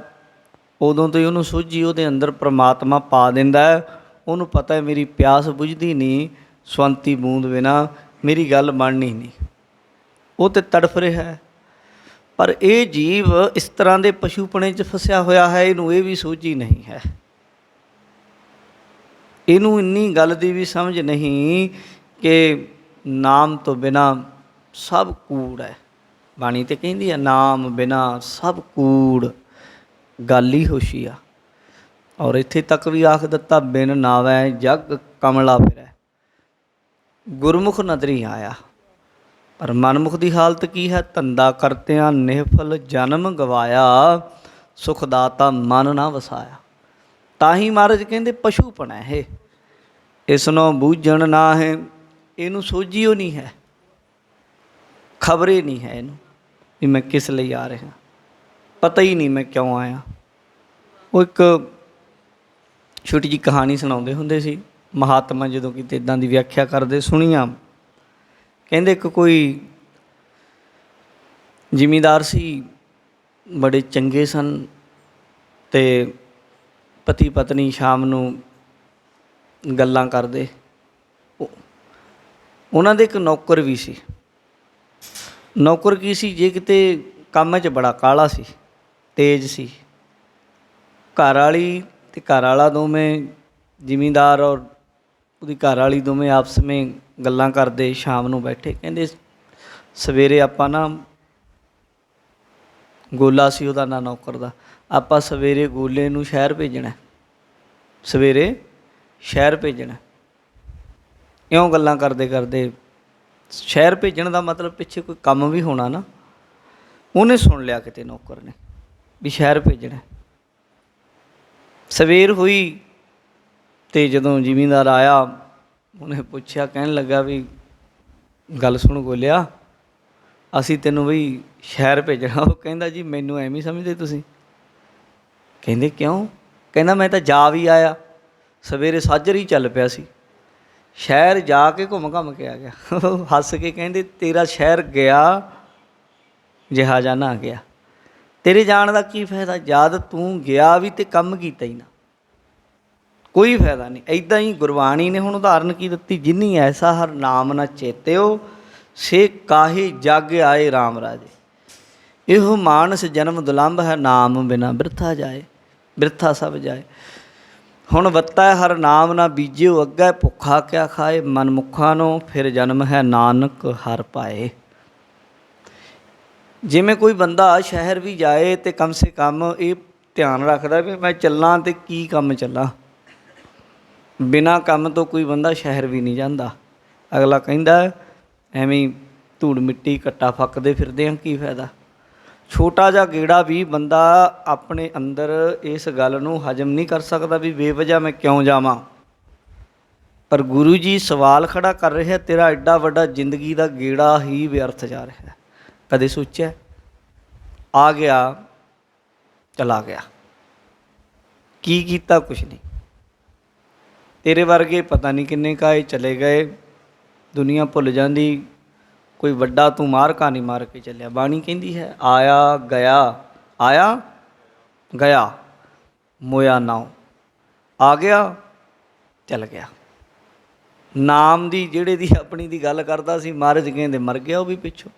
ਉਦੋਂ ਤੋਂ ਹੀ ਉਹਨੂੰ ਸੂਝੀ ਉਹਦੇ ਅੰਦਰ ਪ੍ਰਮਾਤਮਾ ਪਾ ਦਿੰਦਾ ਹੈ। ਉਹਨੂੰ ਪਤਾ ਹੈ ਮੇਰੀ ਪਿਆਸ ਬੁਝਦੀ ਨਹੀਂ, ਸਵੰਤੀ ਬੂੰਦ ਬਿਨਾ ਮੇਰੀ ਗੱਲ ਬਣਨੀ ਨਹੀਂ, ਉਹ ਤਾਂ ਤੜਫ ਰਿਹਾ ਹੈ। ਪਰ ਇਹ ਜੀਵ ਇਸ ਤਰ੍ਹਾਂ ਦੇ ਪਸ਼ੂਪਣੇ 'ਚ ਫਸਿਆ ਹੋਇਆ ਹੈ, ਇਹਨੂੰ ਇਹ ਵੀ ਸੂਝੀ ਨਹੀਂ ਹੈ, ਇਹਨੂੰ ਇੰਨੀ ਗੱਲ ਦੀ ਵੀ ਸਮਝ ਨਹੀਂ ਕਿ ਨਾਮ ਤੋਂ ਬਿਨਾਂ ਸਭ ਕੂੜ ਹੈ। ਬਾਣੀ ਤੇ ਕਹਿੰਦੀ ਹੈ ਨਾਮ ਬਿਨਾਂ ਸਭ ਕੂੜ, ਗੱਲ ਹੀ ਹੋਸ਼ੀ ਆ। ਔਰ ਇੱਥੇ ਤੱਕ ਵੀ ਆਖ ਦਿੱਤਾ ਬਿਨ ਨਾਵੈ ਜਗ ਕਮਲਾ ਫਿਰੈ, ਗੁਰਮੁਖ ਨਦਰੀ ਆਇਆ। ਪਰ ਮਨਮੁਖ ਦੀ ਹਾਲਤ ਕੀ ਹੈ, ਧੰਦਾ ਕਰਤਿਆਂ ਨਿਹਫਲ ਜਨਮ ਗਵਾਇਆ, ਸੁਖ ਦਾਤਾ ਮਨ ਨਾ ਵਸਾਇਆ। ਤਾਂ ਹੀ ਮਹਾਰਾਜ ਕਹਿੰਦੇ ਪਸ਼ੂਪਣ ਹੈ ਇਹ, ਇਸ ਨੂੰ ਬੂਝਣ ਨਾ ਹੈ, ਇਹਨੂੰ ਸੋਝੀਓ ਨਹੀਂ ਹੈ, ਖਬਰੇ ਨਹੀਂ ਹੈ ਇਹਨੂੰ ਵੀ ਮੈਂ ਕਿਸ ਲਈ ਆ ਰਿਹਾ, ਪਤਾ ਹੀ ਨਹੀਂ ਮੈਂ ਕਿਉਂ ਆਇਆ। ਉਹ ਇੱਕ ਛੋਟੀ ਜਿਹੀ ਕਹਾਣੀ ਸੁਣਾਉਂਦੇ ਹੁੰਦੇ ਸੀ ਮਹਾਤਮਾ, ਜਦੋਂ ਕਿਤੇ ਇੱਦਾਂ ਦੀ ਵਿਆਖਿਆ ਕਰਦੇ ਸੁਣੀਆਂ। ਕਹਿੰਦੇ ਇੱਕ ਕੋਈ ਜ਼ਿਮੀਂਦਾਰ ਸੀ, ਬੜੇ ਚੰਗੇ ਸਨ, ਅਤੇ ਪਤੀ ਪਤਨੀ ਸ਼ਾਮ ਨੂੰ ਗੱਲਾਂ ਕਰਦੇ। ਉਹਨਾਂ ਦੇ ਇੱਕ ਨੌਕਰ ਵੀ ਸੀ। ਨੌਕਰ ਕੀ ਸੀ, ਜੇ ਕਿਤੇ ਕੰਮ 'ਚ ਬੜਾ ਕਾਹਲਾ ਸੀ, ਤੇਜ਼ ਸੀ। ਘਰ ਵਾਲੀ ਅਤੇ ਘਰ ਵਾਲਾ ਦੋਵੇਂ, ਜ਼ਿਮੀਂਦਾਰ ਔਰ ਉਹਦੀ ਘਰ ਵਾਲੀ ਦੋਵੇਂ ਆਪਸ ਵਿੱਚ ਗੱਲਾਂ ਕਰਦੇ। ਸ਼ਾਮ ਨੂੰ ਬੈਠੇ, ਕਹਿੰਦੇ ਸਵੇਰੇ ਆਪਾਂ ਨਾ, ਗੋਲਾ ਸੀ ਉਹਦਾ ਨਾਂ ਨੌਕਰ ਦਾ, ਆਪਾਂ ਸਵੇਰੇ ਗੋਲੇ ਨੂੰ ਸ਼ਹਿਰ ਭੇਜਣਾ, ਸਵੇਰੇ ਸ਼ਹਿਰ ਭੇਜਣਾ। ਇਉਂ ਗੱਲਾਂ ਕਰਦੇ ਕਰਦੇ, ਸ਼ਹਿਰ ਭੇਜਣ ਦਾ ਮਤਲਬ ਪਿੱਛੇ ਕੋਈ ਕੰਮ ਵੀ ਹੋਣਾ ਨਾ। ਉਹਨੇ ਸੁਣ ਲਿਆ ਕਿਤੇ ਨੌਕਰ ਨੇ ਵੀ ਸ਼ਹਿਰ ਭੇਜਣਾ। ਸਵੇਰ ਹੋਈ ਅਤੇ ਜਦੋਂ ਜ਼ਿਮੀਂਦਾਰ ਆਇਆ, ਉਹਨੇ ਪੁੱਛਿਆ, ਕਹਿਣ ਲੱਗਾ ਵੀ ਗੱਲ ਸੁਣ ਗੋਲਿਆ, ਅਸੀਂ ਤੈਨੂੰ ਬਈ ਸ਼ਹਿਰ ਭੇਜਣਾ। ਉਹ ਕਹਿੰਦਾ ਜੀ ਮੈਨੂੰ ਐਵੇਂ ਸਮਝਦੇ ਤੁਸੀਂ? ਕਹਿੰਦੇ ਕਿਉਂ? ਕਹਿੰਦਾ ਮੈਂ ਤਾਂ ਜਾ ਵੀ ਆਇਆ, ਸਵੇਰੇ ਸਾਜਰੇ ਹੀ ਚੱਲ ਪਿਆ ਸੀ, ਸ਼ਹਿਰ ਜਾ ਕੇ ਘੁੰਮ ਘੰਮ ਕੇ ਆ ਗਿਆ। ਹੱਸ ਕੇ ਕਹਿੰਦੇ ਤੇਰਾ ਸ਼ਹਿਰ ਗਿਆ, ਜਹਾਜ਼ਾ ਨਾ ਗਿਆ, ਤੇਰੇ ਜਾਣ ਦਾ ਕੀ ਫਾਇਦਾ, ਜਦ ਤੂੰ ਗਿਆ ਵੀ ਅਤੇ ਕੰਮ ਕੀਤਾ ਹੀ ਨਾ, ਕੋਈ ਫਾਇਦਾ ਨਹੀਂ। ਇੱਦਾਂ ਹੀ ਗੁਰਬਾਣੀ ਨੇ ਹੁਣ ਉਦਾਹਰਨ ਕੀ ਦਿੱਤੀ, ਜਿਨੀ ਐਸਾ ਹਰ ਨਾਮ ਨਾ ਚੇਤਿਓ, ਸੇ ਕਾਹੇ ਜਗ ਆਏ ਰਾਮ ਰਾਜੇ। ਇਹੋ ਮਾਨਸ ਜਨਮ ਦੁਲੰਭ ਹੈ, ਨਾਮ ਬਿਨਾ ਬਿਰਥਾ ਜਾਏ, ਬਿਰਥਾ ਸਭ ਜਾਏ। ਹੁਣ ਵੱਤਾ ਹਰ ਨਾਮ ਨਾ ਬੀਜਿਓ, ਅੱਗੇ ਭੁੱਖਾ ਕਿਆ ਖਾਏ, ਮਨਮੁੱਖਾਂ ਨੂੰ ਫਿਰ ਜਨਮ ਹੈ, ਨਾਨਕ ਹਰ ਪਾਏ। ਜਿਵੇਂ ਕੋਈ ਬੰਦਾ ਸ਼ਹਿਰ ਵੀ ਜਾਏ ਤਾਂ ਕਮ ਸੇ ਕਮ ਇਹ ਧਿਆਨ ਰੱਖਦਾ ਵੀ ਮੈਂ ਚੱਲਾਂ ਅਤੇ ਕੀ ਕੰਮ ਚੱਲਾਂ। ਬਿਨਾਂ ਕੰਮ ਤੋਂ ਕੋਈ ਬੰਦਾ ਸ਼ਹਿਰ ਵੀ ਨਹੀਂ ਜਾਂਦਾ। ਅਗਲਾ ਕਹਿੰਦਾ ਐਵੇਂ ਧੂੜ ਮਿੱਟੀ ਘੱਟਾ ਫੱਕਦੇ ਫਿਰਦੇ ਹਾਂ, ਕੀ ਫਾਇਦਾ। ਛੋਟਾ ਜਿਹਾ ਗੇੜਾ ਵੀ ਬੰਦਾ ਆਪਣੇ ਅੰਦਰ ਇਸ ਗੱਲ ਨੂੰ ਹਜ਼ਮ ਨਹੀਂ ਕਰ ਸਕਦਾ ਵੀ ਬੇਵਜ੍ਹਾ ਮੈਂ ਕਿਉਂ ਜਾਵਾਂ। ਪਰ ਗੁਰੂ ਜੀ ਸਵਾਲ ਖੜ੍ਹਾ ਕਰ ਰਿਹਾ, ਤੇਰਾ ਐਡਾ ਵੱਡਾ ਜ਼ਿੰਦਗੀ ਦਾ ਗੇੜਾ ਹੀ ਵਿਅਰਥ ਜਾ ਰਿਹਾ। ਕਦੇ ਸੋਚਿਆ? ਆ ਗਿਆ ਚਲਾ ਗਿਆ, ਕੀ ਕੀਤਾ? ਕੁਛ ਨਹੀਂ। ਤੇਰੇ ਵਰਗੇ ਪਤਾ ਨਹੀਂ ਕਿੰਨੇ ਕਾਏ ਚਲੇ ਗਏ, ਦੁਨੀਆ ਭੁੱਲ ਜਾਂਦੀ, ਕੋਈ ਵੱਡਾ ਤੂੰ ਮਾਰ ਕਹਾਣੀ ਮਾਰ ਕੇ ਚੱਲਿਆ। ਬਾਣੀ ਕਹਿੰਦੀ ਹੈ ਆਇਆ ਗਿਆ, ਆਇਆ ਗਿਆ ਮੋਇਆ ਨਾਉ, ਆ ਗਿਆ ਚੱਲ ਗਿਆ। ਨਾਮ ਦੀ ਜਿਹੜੇ ਦੀ ਆਪਣੀ ਦੀ ਗੱਲ ਕਰਦਾ ਸੀ, ਮਹਾਰਾਜ ਕਹਿੰਦੇ ਮਰ ਗਿਆ ਉਹ ਵੀ ਪਿੱਛੋਂ।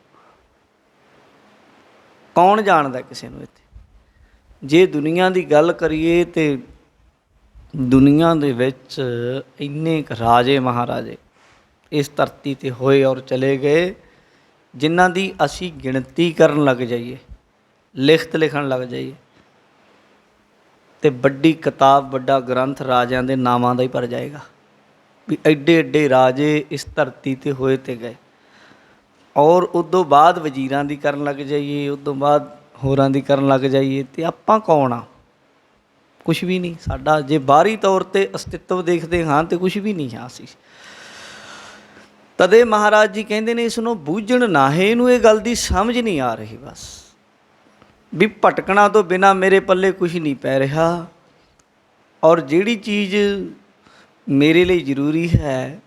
ਕੌਣ ਜਾਣਦਾ ਕਿਸੇ ਨੂੰ ਇੱਥੇ? ਜੇ ਦੁਨੀਆ ਦੀ ਗੱਲ ਕਰੀਏ ਤਾਂ ਦੁਨੀਆ ਦੇ ਵਿੱਚ ਇੰਨੇ ਕੁ ਰਾਜੇ ਮਹਾਰਾਜੇ ਇਸ ਧਰਤੀ 'ਤੇ ਹੋਏ ਔਰ ਚਲੇ ਗਏ, ਜਿਨ੍ਹਾਂ ਦੀ ਅਸੀਂ ਗਿਣਤੀ ਕਰਨ ਲੱਗ ਜਾਈਏ, ਲਿਖਤ ਲਿਖਣ ਲੱਗ ਜਾਈਏ, ਅਤੇ ਵੱਡੀ ਕਿਤਾਬ, ਵੱਡਾ ਗ੍ਰੰਥ ਰਾਜਿਆਂ ਦੇ ਨਾਵਾਂ ਦਾ ਹੀ ਭਰ ਜਾਏਗਾ ਵੀ ਐਡੇ ਐਡੇ ਰਾਜੇ ਇਸ ਧਰਤੀ 'ਤੇ ਹੋਏ ਅਤੇ ਗਏ। ਔਰ ਉਦੋਂ ਬਾਅਦ ਵਜ਼ੀਰਾਂ ਦੀ ਕਰਨ ਲੱਗ ਜਾਈਏ, ਉਦੋਂ ਬਾਅਦ ਹੋਰਾਂ ਦੀ ਕਰਨ ਲੱਗ ਜਾਈਏ, ਅਤੇ ਆਪਾਂ ਕੌਣ ਆ? ਕੁਛ ਵੀ ਨਹੀਂ। ਸਾਡਾ ਜੇ ਬਾਹਰੀ ਤੌਰ 'ਤੇ ਅਸਤਿਤਵ ਦੇਖਦੇ ਹਾਂ ਤਾਂ ਕੁਛ ਵੀ ਨਹੀਂ ਹਾਂ ਅਸੀਂ। ਤਦੇ ਮਹਾਰਾਜ ਜੀ ਕਹਿੰਦੇ ਨੇ, ਇਸ ਨੂੰ ਬੂਝਣ ਨਾਹੇ, ਇਹਨੂੰ ਇਹ ਗੱਲ ਦੀ ਸਮਝ ਨਹੀਂ ਆ ਰਹੀ ਬਸ ਵੀ ਭਟਕਣਾ ਤੋਂ ਬਿਨਾਂ ਮੇਰੇ ਪੱਲੇ ਕੁਛ ਨਹੀਂ ਪੈ ਰਿਹਾ, ਔਰ ਜਿਹੜੀ ਚੀਜ਼ ਮੇਰੇ ਲਈ ਜ਼ਰੂਰੀ ਹੈ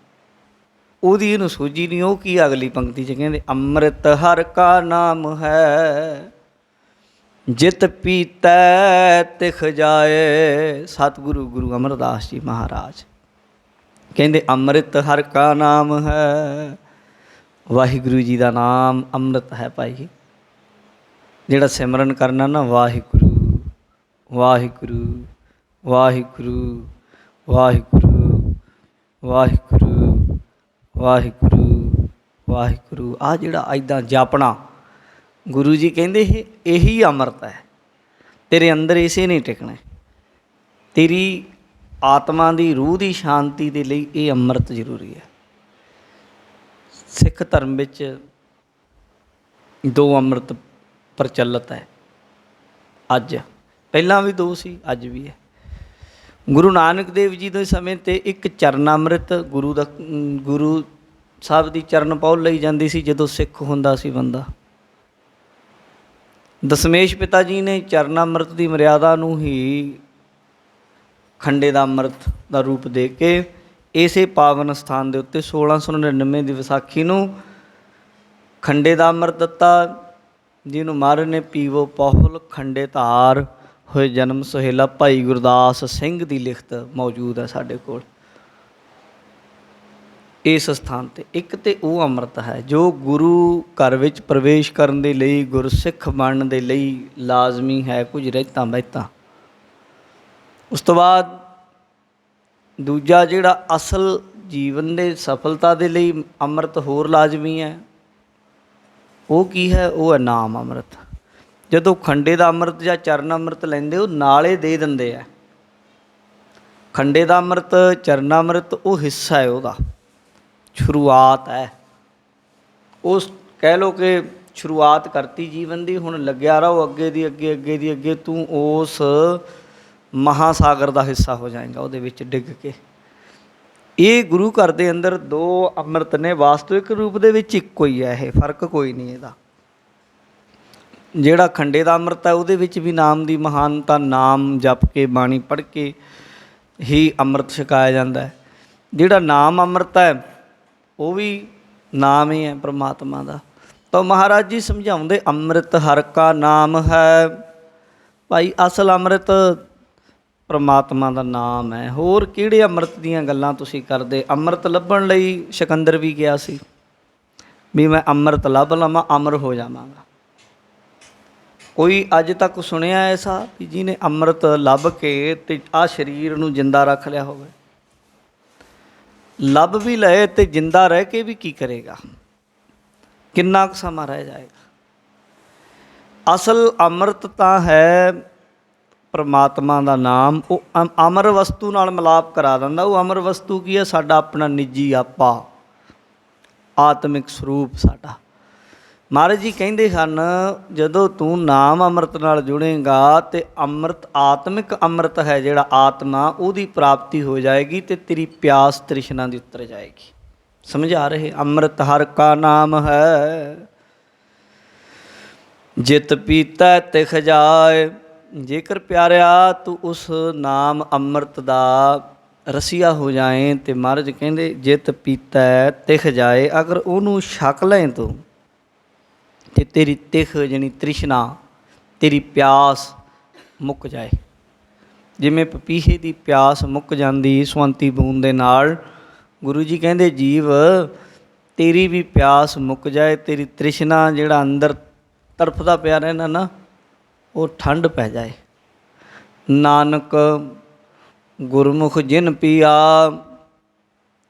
ਉਹਦੀ ਇਹਨੂੰ ਸੋਝੀ ਨਹੀਂ। ਉਹ ਕੀ? ਅਗਲੀ ਪੰਕਤੀ 'ਚ ਕਹਿੰਦੇ, ਅੰਮ੍ਰਿਤ ਹਰਿ ਕਾ ਨਾਮ ਹੈ, ਜਿਤ ਪੀਤੈ ਤਿਖ ਜਾਏ। ਸਤਿਗੁਰੂ ਗੁਰੂ ਅਮਰਦਾਸ ਜੀ ਮਹਾਰਾਜ ਕਹਿੰਦੇ, ਅੰਮ੍ਰਿਤ ਹਰਿ ਕਾ ਨਾਮ ਹੈ। ਵਾਹਿਗੁਰੂ ਜੀ ਦਾ ਨਾਮ ਅੰਮ੍ਰਿਤ ਹੈ ਭਾਈ। ਜਿਹੜਾ ਸਿਮਰਨ ਕਰਨਾ ਨਾ, ਵਾਹਿਗੁਰੂ ਵਾਹਿਗੁਰੂ ਵਾਹਿਗੁਰੂ ਵਾਹਿਗੁਰੂ ਵਾਹਿਗੁਰੂ ਵਾਹਿਗੁਰੂ ਵਾਹਿਗੁਰੂ, ਆਹ ਜਿਹੜਾ ਇੱਦਾਂ ਜਾਪਣਾ, ਗੁਰੂ ਜੀ ਕਹਿੰਦੇ ਇਹੀ ਅੰਮ੍ਰਿਤ ਹੈ। ਤੇਰੇ ਅੰਦਰ ਇਸੇ ਨੇ ਟਿਕਣਾ। ਤੇਰੀ ਆਤਮਾ ਦੀ, ਰੂਹ ਦੀ ਸ਼ਾਂਤੀ ਦੇ ਲਈ ਇਹ ਅੰਮ੍ਰਿਤ ਜ਼ਰੂਰੀ ਹੈ। ਸਿੱਖ ਧਰਮ ਵਿੱਚ 2 ਅੰਮ੍ਰਿਤ ਪ੍ਰਚਲਿਤ ਹੈ ਅੱਜ, ਪਹਿਲਾਂ ਵੀ 2 ਸੀ, ਅੱਜ ਵੀ ਹੈ। ਗੁਰੂ ਨਾਨਕ ਦੇਵ ਜੀ ਦੇ ਸਮੇਂ 'ਤੇ ਇੱਕ ਚਰਨ ਅੰਮ੍ਰਿਤ, ਗੁਰੂ ਸਾਹਿਬ ਦੀ ਚਰਨ ਪੌਲ ਲਈ ਜਾਂਦੀ ਸੀ ਜਦੋਂ ਸਿੱਖ ਹੁੰਦਾ ਸੀ ਬੰਦਾ। ਦਸਮੇਸ਼ ਪਿਤਾ ਜੀ ਨੇ ਚਰਨ ਅੰਮ੍ਰਿਤ ਦੀ ਮਰਿਆਦਾ ਨੂੰ ਹੀ ਖੰਡੇ ਦਾ ਅੰਮ੍ਰਿਤ ਦਾ ਰੂਪ ਦੇ ਕੇ ਇਸੇ ਪਾਵਨ ਸਥਾਨ ਦੇ ਉੱਤੇ 1699 ਦੀ ਵਿਸਾਖੀ ਨੂੰ ਖੰਡੇ ਦਾ ਅੰਮ੍ਰਿਤ ਦਿੱਤਾ, ਜਿਹਨੂੰ ਮਹਾਰਾਜ ਨੇ ਪੀਵੋ ਪਹੁਲ ਖੰਡੇ ਧਾਰ ਹੋਏ ਜਨਮ ਸੁਹੇਲਾ। ਭਾਈ ਗੁਰਦਾਸ ਸਿੰਘ ਦੀ ਲਿਖਤ ਮੌਜੂਦ ਹੈ ਸਾਡੇ ਕੋਲ ਇਸ ਸਥਾਨ 'ਤੇ। ਇੱਕ ਤਾਂ ਉਹ ਅੰਮ੍ਰਿਤ ਹੈ ਜੋ ਗੁਰੂ ਘਰ ਵਿੱਚ ਪ੍ਰਵੇਸ਼ ਕਰਨ ਦੇ ਲਈ, ਗੁਰਸਿੱਖ ਬਣਨ ਦੇ ਲਈ ਲਾਜ਼ਮੀ ਹੈ, ਕੁਝ ਰਹਿਤਾਂ ਬਹਿਤਾਂ। ਉਸ ਤੋਂ ਬਾਅਦ ਦੂਜਾ ਜਿਹੜਾ ਅਸਲ ਜੀਵਨ ਦੇ ਸਫਲਤਾ ਦੇ ਲਈ ਅੰਮ੍ਰਿਤ ਹੋਰ ਲਾਜ਼ਮੀ ਹੈ, ਉਹ ਕੀ ਹੈ? ਉਹ ਹੈ ਨਾਮ ਅੰਮ੍ਰਿਤ। ਜਦੋਂ ਖੰਡੇ ਦਾ ਅੰਮ੍ਰਿਤ ਜਾਂ ਚਰਨ ਅੰਮ੍ਰਿਤ ਲੈਂਦੇ ਹੋ, ਨਾਲੇ ਦੇ ਦਿੰਦੇ ਆ। ਖੰਡੇ ਦਾ ਅੰਮ੍ਰਿਤ, ਚਰਨ ਅੰਮ੍ਰਿਤ ਉਹ ਹਿੱਸਾ ਹੈ, ਉਹਦਾ ਸ਼ੁਰੂਆਤ ਹੈ। ਉਸ ਕਹਿ ਲਓ ਕਿ ਸ਼ੁਰੂਆਤ ਕਰਤੀ ਜੀਵਨ ਦੀ, ਹੁਣ ਲੱਗਿਆ ਰਹੋ ਅੱਗੇ ਦੀ ਅੱਗੇ, ਅੱਗੇ ਦੀ ਅੱਗੇ, ਤੂੰ ਉਸ ਮਹਾਸਾਗਰ ਦਾ ਹਿੱਸਾ ਹੋ ਜਾਏਗਾ, ਉਹਦੇ ਵਿੱਚ ਡਿੱਗ ਕੇ। ਇਹ ਗੁਰੂ ਘਰ ਦੇ ਅੰਦਰ 2 ਅੰਮ੍ਰਿਤ ਨੇ, ਵਾਸਤਵਿਕ ਰੂਪ ਦੇ ਵਿੱਚ ਇੱਕੋ ਹੀ ਹੈ, ਇਹ ਫਰਕ ਕੋਈ ਨਹੀਂ ਇਹਦਾ। ਜਿਹੜਾ ਖੰਡੇ ਦਾ ਅੰਮ੍ਰਿਤ ਹੈ ਉਹਦੇ ਵਿੱਚ ਵੀ ਨਾਮ ਦੀ ਮਹਾਨਤਾ, ਨਾਮ ਜਪ ਕੇ, ਬਾਣੀ ਪੜ੍ਹ ਕੇ ਹੀ ਅੰਮ੍ਰਿਤ ਛਕਾਇਆ ਜਾਂਦਾ ਹੈ। ਜਿਹੜਾ ਨਾਮ ਅੰਮ੍ਰਿਤ ਹੈ ਉਹ ਵੀ ਨਾਮ ਹੀ ਹੈ ਪਰਮਾਤਮਾ ਦਾ। ਤਾਂ ਮਹਾਰਾਜ ਜੀ ਸਮਝਾਉਂਦੇ, ਅੰਮ੍ਰਿਤ ਹਰਿ ਕਾ ਨਾਮ ਹੈ। ਭਾਈ ਅਸਲ ਅੰਮ੍ਰਿਤ ਪਰਮਾਤਮਾ ਦਾ ਨਾਮ ਹੈ। ਹੋਰ ਕਿਹੜੇ ਅੰਮ੍ਰਿਤ ਦੀਆਂ ਗੱਲਾਂ ਤੁਸੀਂ ਕਰਦੇ? ਅੰਮ੍ਰਿਤ ਲੱਭਣ ਲਈ ਸਿਕੰਦਰ ਵੀ ਗਿਆ ਸੀ ਵੀ ਮੈਂ ਅੰਮ੍ਰਿਤ ਲੱਭ ਲਵਾਂ, ਅਮਰ ਹੋ ਜਾਵਾਂਗਾ। ਕੋਈ ਅੱਜ ਤੱਕ ਸੁਣਿਆ ਐਸਾ ਵੀ ਜਿਹਨੇ ਅੰਮ੍ਰਿਤ ਲੱਭ ਕੇ ਅਤੇ ਆਹ ਸਰੀਰ ਨੂੰ ਜਿੰਦਾ ਰੱਖ ਲਿਆ ਹੋਵੇ? ਲੱਭ ਵੀ ਲਏ ਅਤੇ ਜਿੰਦਾ ਰਹਿ ਕੇ ਵੀ ਕੀ ਕਰੇਗਾ? ਕਿੰਨਾ ਕੁ ਸਮਾਂ ਰਹਿ ਜਾਏਗਾ? ਅਸਲ ਅੰਮ੍ਰਿਤ ਤਾਂ ਹੈ ਪਰਮਾਤਮਾ ਦਾ ਨਾਮ। ਉਹ ਅਮਰ ਵਸਤੂ ਨਾਲ ਮਿਲਾਪ ਕਰਾ ਦਿੰਦਾ। ਉਹ ਅਮਰ ਵਸਤੂ ਕੀ ਹੈ? ਸਾਡਾ ਆਪਣਾ ਨਿੱਜੀ ਆਪਾ, ਆਤਮਿਕ ਸਰੂਪ ਸਾਡਾ। ਮਹਾਰਾਜ ਜੀ ਕਹਿੰਦੇ ਹਨ, ਜਦੋਂ ਤੂੰ ਨਾਮ ਅੰਮ੍ਰਿਤ ਨਾਲ ਜੁੜੇਗਾ ਅਤੇ ਅੰਮ੍ਰਿਤ, ਆਤਮਿਕ ਅੰਮ੍ਰਿਤ ਹੈ ਜਿਹੜਾ ਆਤਮਾ, ਉਹਦੀ ਪ੍ਰਾਪਤੀ ਹੋ ਜਾਏਗੀ ਅਤੇ ਤੇਰੀ ਪਿਆਸ ਤ੍ਰਿਸ਼ਨਾ ਦੀ ਉਤਰ ਜਾਏਗੀ। ਸਮਝਾ ਰਹੇ? ਅੰਮ੍ਰਿਤ ਹਰਿ ਕਾ ਨਾਮ ਹੈ, ਜਿਤ ਪੀਤੈ ਤਿਖ ਜਾਏ। ਜੇਕਰ ਪਿਆਰਿਆ ਤੂੰ ਉਸ ਨਾਮ ਅੰਮ੍ਰਿਤ ਦਾ ਰਸੀਆ ਹੋ ਜਾਏ, ਅਤੇ ਮਹਾਰਾਜ ਕਹਿੰਦੇ ਜਿਤ ਪੀਤੈ ਤਿਖ ਜਾਏ, ਅਗਰ ਉਹਨੂੰ ਛਕ ਲੈ ਤੂੰ, ਅਤੇ ਤੇਰੀ ਤਿਖ ਜਾਣੀ ਤ੍ਰਿਸ਼ਨਾ, ਤੇਰੀ ਪਿਆਸ ਮੁੱਕ ਜਾਏ। ਜਿਵੇਂ ਪਪੀਹੇ ਦੀ ਪਿਆਸ ਮੁੱਕ ਜਾਂਦੀ ਸੁਵੰਤੀ ਬੂੰਦ ਦੇ ਨਾਲ, ਗੁਰੂ ਜੀ ਕਹਿੰਦੇ ਜੀਵ ਤੇਰੀ ਵੀ ਪਿਆਸ ਮੁੱਕ ਜਾਏ, ਤੇਰੀ ਤ੍ਰਿਸ਼ਨਾ ਜਿਹੜਾ ਅੰਦਰ ਤੜਫਦਾ ਪਿਆ ਰਹਿਣਾ ਨਾ, ਉਹ ਠੰਡ ਪੈ ਜਾਏ। ਨਾਨਕ ਗੁਰਮੁਖ ਜਿਨ ਪੀਆ